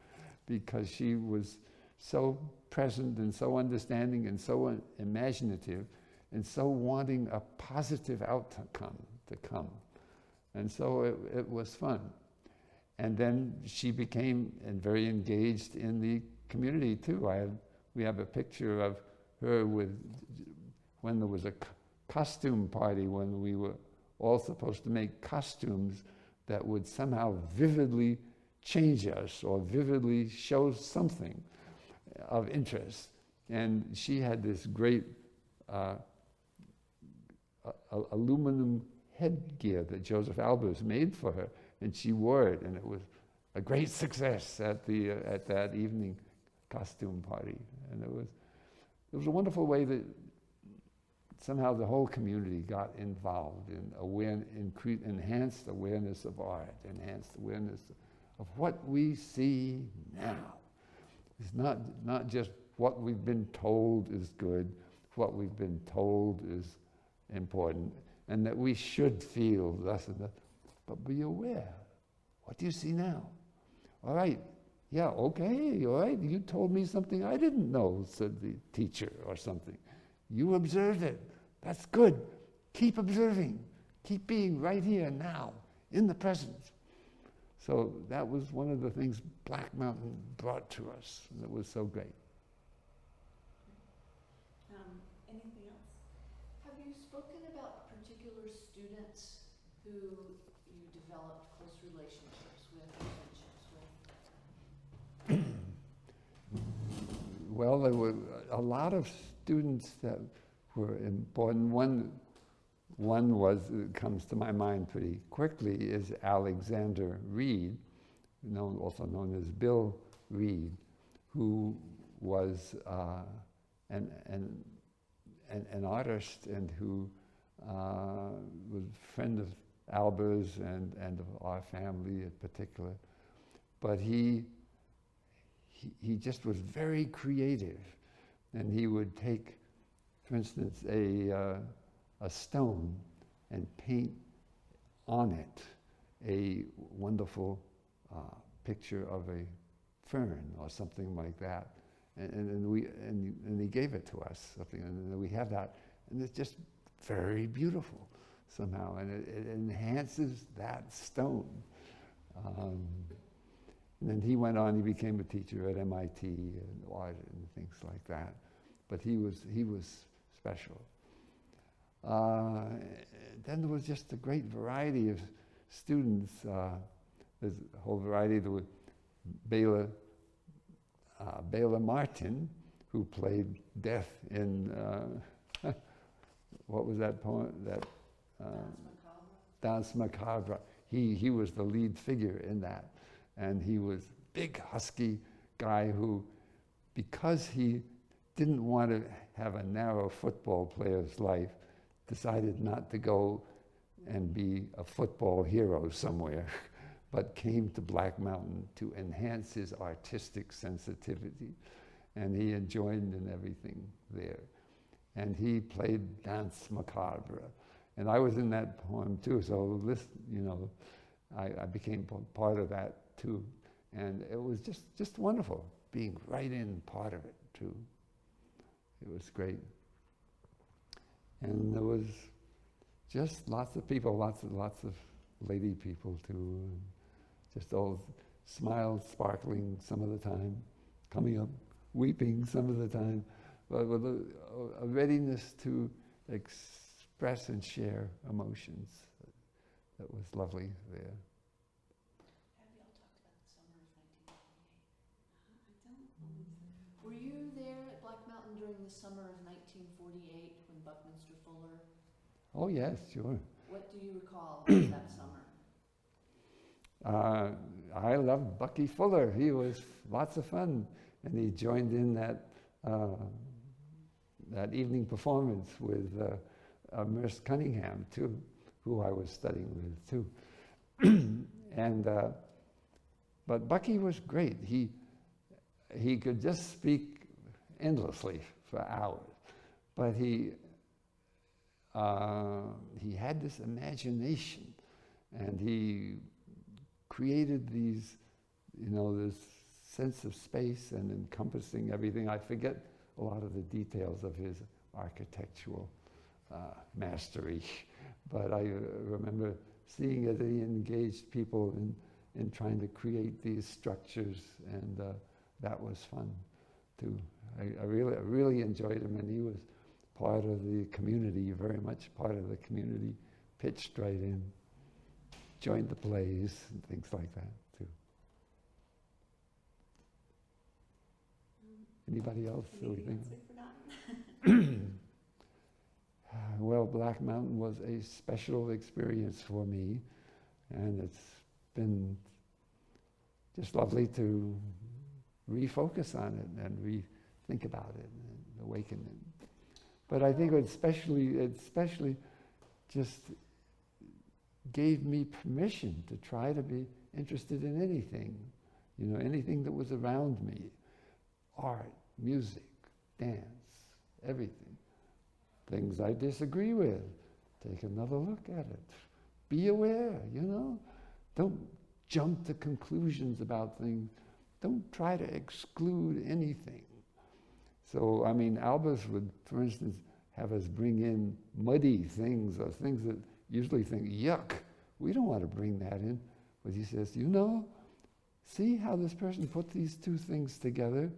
because she was so present and so understanding and so imaginative and so wanting a positive outcome to come. And so it was fun. And then she became very engaged in the community too. We have a picture of her when there was a costume party, when we were all supposed to make costumes that would somehow vividly change us or vividly show something of interest. And she had this great aluminum headgear that Joseph Albers made for her, and she wore it, and it was a great success at that evening costume party. And it was a wonderful way that somehow the whole community got involved in enhanced awareness of art, enhanced awareness of what we see now. It's not just what we've been told is good, what we've been told is important, and that we should feel thus and that, but be aware. What do you see now? All right, yeah, okay, all right, you told me something I didn't know, said the teacher or something. You observed it. That's good. Keep observing. Keep being right here now, in the present. So that was one of the things Black Mountain brought to us. And it was so great. Anything else? Have you spoken about particular students who you developed close relationships with, friendships with? Well, there were a lot of students that were important. One was, that comes to my mind pretty quickly, is Alexander Reed, also known as Bill Reed, who was an artist and who was a friend of Albers and of our family in particular. But he just was very creative, and he would take, for instance, a stone and paint on it a wonderful picture of a fern or something like that, and he gave it to us, something, and we have that, and it's just very beautiful somehow, and it enhances that stone. And then he went on, he became a teacher at MIT and art and things like that. But he was special. Then there was just a great variety of students. There's a whole variety. There was Bela Martin, who played Death in, what was that poem? Danse Macabre. He was the lead figure in that. And he was a big, husky guy who, because he didn't want to have a narrow football player's life, decided not to go and be a football hero somewhere, but came to Black Mountain to enhance his artistic sensitivity. And he joined in everything there. And he played Danse Macabre. And I was in that poem too, so this, I became part of that too. And it was just wonderful, being right in part of it too. It was great. And there was just lots of people, lots of lady people too. Just all smiles sparkling some of the time, coming up, weeping some of the time, but with a readiness to express and share emotions. That was lovely there. Have you all talked about the summer of 1948? Were you there at Black Mountain during the summer of 1948 when Buckminster Fuller? Oh yes, sure. What do you recall about that summer? I loved Bucky Fuller. He was lots of fun, and he joined in that evening performance with Merce Cunningham too, who I was studying with too. But Bucky was great. He could just speak endlessly for hours, but he had this imagination, and he created these, this sense of space and encompassing everything. I forget a lot of the details of his architectural mastery, but I remember seeing that he engaged people in trying to create these structures, and that was fun too. I really enjoyed him, and he was part of the community, very much part of the community, pitched right in, joined the plays and things like that too. Anybody else? Anything else we've forgotten? Well, Black Mountain was a special experience for me, and it's been just lovely to refocus on it and rethink about it and awaken it. But I think it especially just gave me permission to try to be interested in anything, anything that was around me, art, music, dance, everything. Things I disagree with, take another look at it. Be aware, Don't jump to conclusions about things. Don't try to exclude anything. So, Albus would, for instance, have us bring in muddy things, or things that usually think, yuck, we don't want to bring that in. But he says, see how this person put these two things together?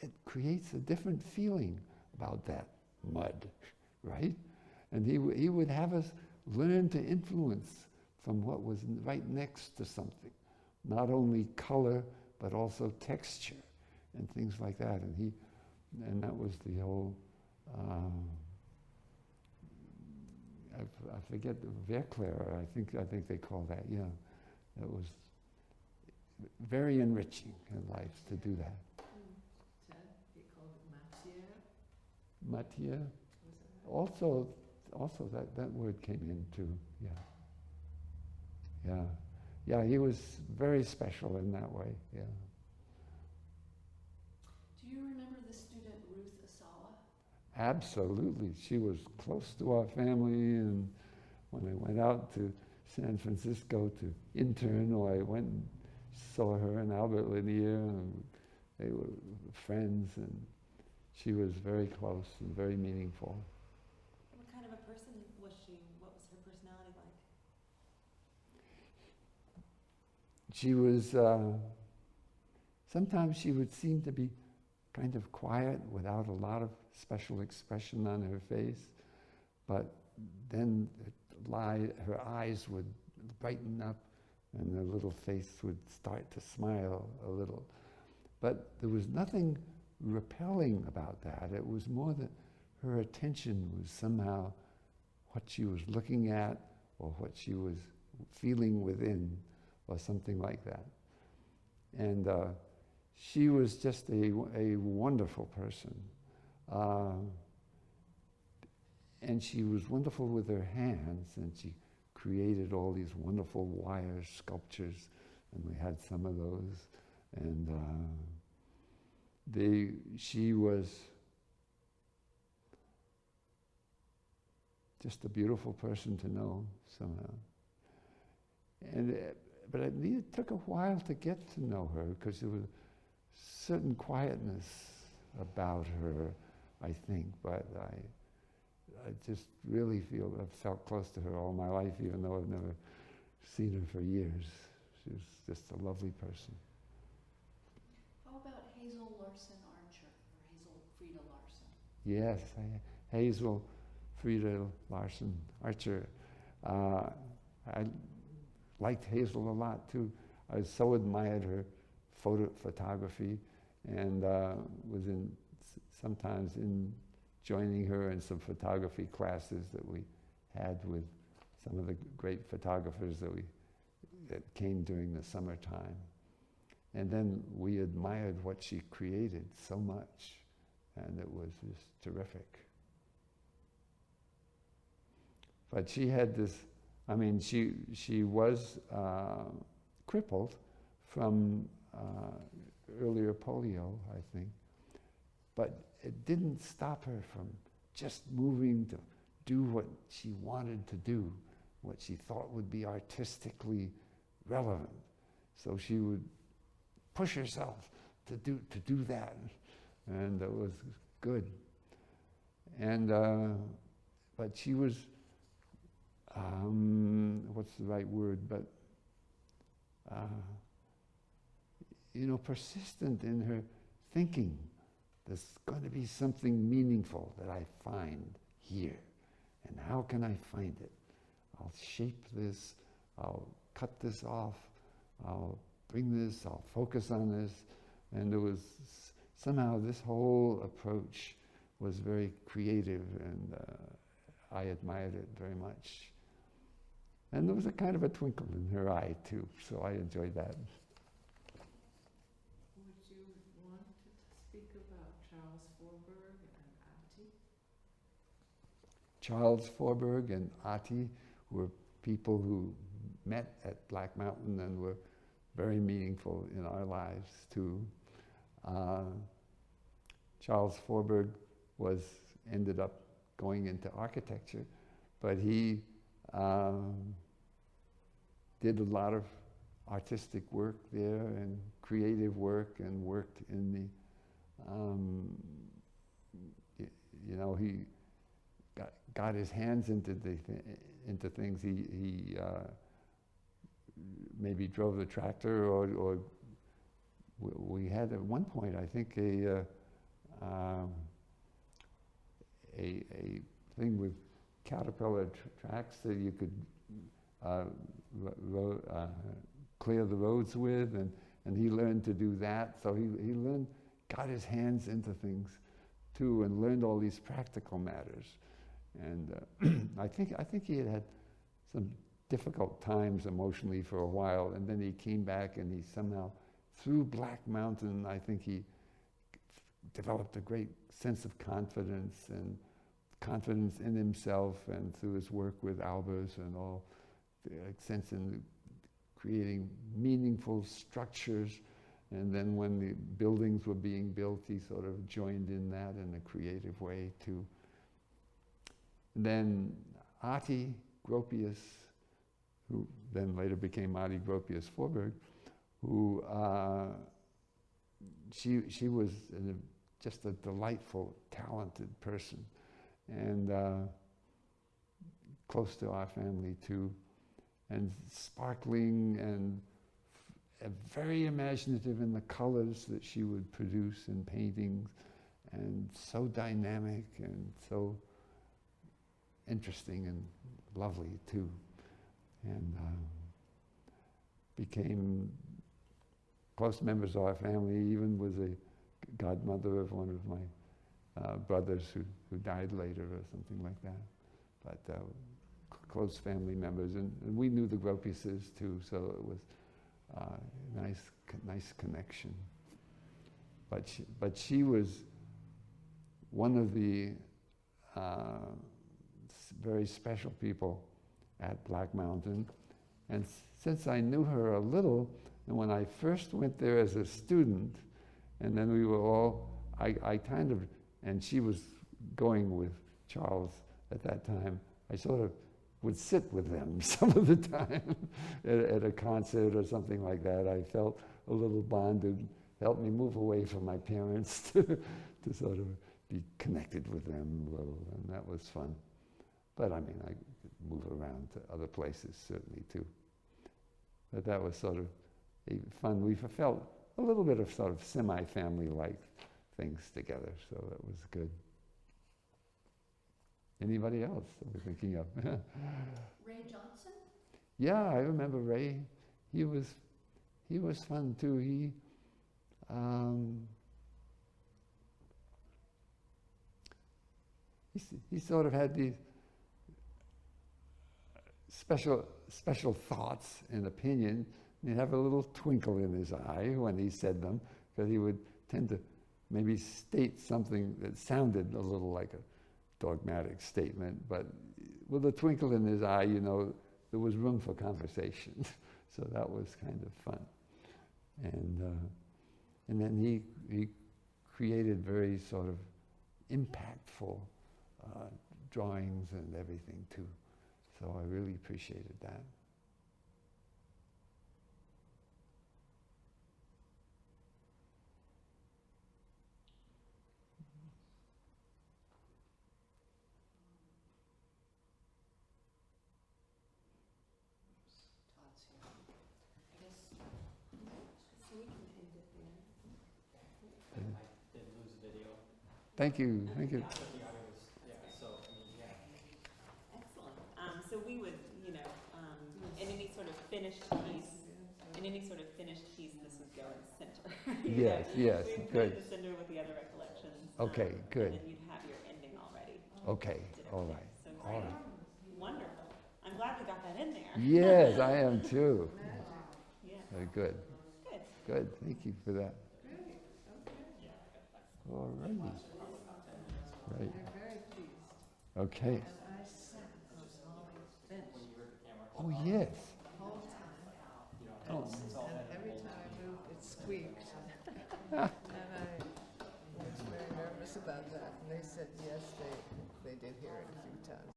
It creates a different feeling about that mud, right? And he would have us learn to influence from what was right next to something. Not only color, but also texture and things like that. And that was the whole, I forget, Verclair, I think they call that, yeah. It was very enriching in life to do that. They called it matière. Matière. Also that word came in too, yeah. Yeah. Yeah, he was very special in that way, yeah. Do you remember the student Ruth Asawa? Absolutely. She was close to our family, and when I went out to San Francisco to intern, I went and saw her and Albert Lanier, and they were friends, and she was very close and very meaningful. What kind of a person was she? What was her personality like? She was, sometimes she would seem to be kind of quiet without a lot of special expression on her face, but then her eyes would brighten up and her little face would start to smile a little. But there was nothing repelling about that. It was more that her attention was somehow what she was looking at or what she was feeling within or something like that. And she was just a wonderful person. And she was wonderful with her hands, and she created all these wonderful wire sculptures, and we had some of those. And she was just a beautiful person to know somehow. But it took a while to get to know her, because there was a certain quietness about her, I think. But I just really I've felt close to her all my life, even though I've never seen her for years. She was just a lovely person. How about Hazel Larson Archer, or Hazel Frida Larson? Yes, Hazel Frida Larson Archer. I liked Hazel a lot too. I so admired her photography, and was sometimes joining her in some photography classes that we had with some of the great photographers that came during the summertime. And then we admired what she created so much, and it was just terrific. But she had this, she was crippled from earlier polio, I think, but it didn't stop her from just moving to do what she wanted to do, what she thought would be artistically relevant. So she would push herself to do that, and it was good. And but she was, what's the right word? But persistent in her thinking. There's going to be something meaningful that I find here. And how can I find it? I'll shape this, I'll cut this off, I'll bring this, I'll focus on this. And there was somehow this whole approach was very creative, and I admired it very much. And there was a kind of a twinkle in her eye too, so I enjoyed that. Would you want to speak about Charles Forberg and Ati? Charles Forberg and Ati were people who met at Black Mountain and were very meaningful in our lives too. Charles Forberg ended up going into architecture, but he did a lot of artistic work there and creative work, and worked in the, he got his hands into things. He maybe drove the tractor, or we had at one point, I think, a thing with Caterpillar tracks that you could clear the roads with, and he learned to do that. So he got his hands into things too, and learned all these practical matters. And I think he had some difficult times emotionally for a while, and then he came back, and he somehow, through Black Mountain, I think he developed a great sense of confidence and confidence in himself, and through his work with Albers and all, the sense in creating meaningful structures. And then when the buildings were being built, he sort of joined in that in a creative way too. And then Ati Gropius, who then later became Ati Gropius Forberg, who she was just a delightful, talented person, and close to our family too, and sparkling, and very imaginative in the colors that she would produce in paintings, and so dynamic and so interesting and lovely too, and became close members of our family. Even was a godmother of one of my brothers who died later, or something like that. But close family members, and we knew the Gropiuses too, so it was nice connection. But she was one of the very special people at Black Mountain, and since I knew her a little, and when I first went there as a student, and then we were all, I kind of, and she was going with Charles at that time, I sort of would sit with them some of the time at a concert or something like that. I felt a little bonded, helped me move away from my parents to sort of be connected with them a little, and that was fun. But I mean, I could move around to other places certainly too. But that was sort of fun. We felt a little bit of sort of semi-family-like things together, so that was good. Anybody else that we're thinking of? Ray Johnson? Yeah, I remember Ray. He was fun too. He sort of had these special thoughts and opinions. He'd have a little twinkle in his eye when he said them, because he would tend to maybe state something that sounded a little like a dogmatic statement, but with a twinkle in his eye, there was room for conversation. So that was kind of fun. And then he created very sort of impactful drawings and everything too. So I really appreciated that. Todd's here. I guess Thank you, thank you. But the audio was, yeah, so, I mean, yeah. Excellent. So we would, in any sort of finished piece, this would go in the center. Yes, yes, We'd put it good. in the center with the other recollections. Okay, good. And then you'd have your ending already. Okay, Did all everything. right, So all great. right. Wonderful. I'm glad we got that in there. Yes, I am too. Yeah. Very good, Good. good, thank you for that. Great, okay. All righty. Right, We're very pleased. okay. And I sat on Molly's bench Oh, yes. the whole time. Oh, And every time I moved, it squeaked. And I was very nervous about that. And they said, yes, they did hear it a few times.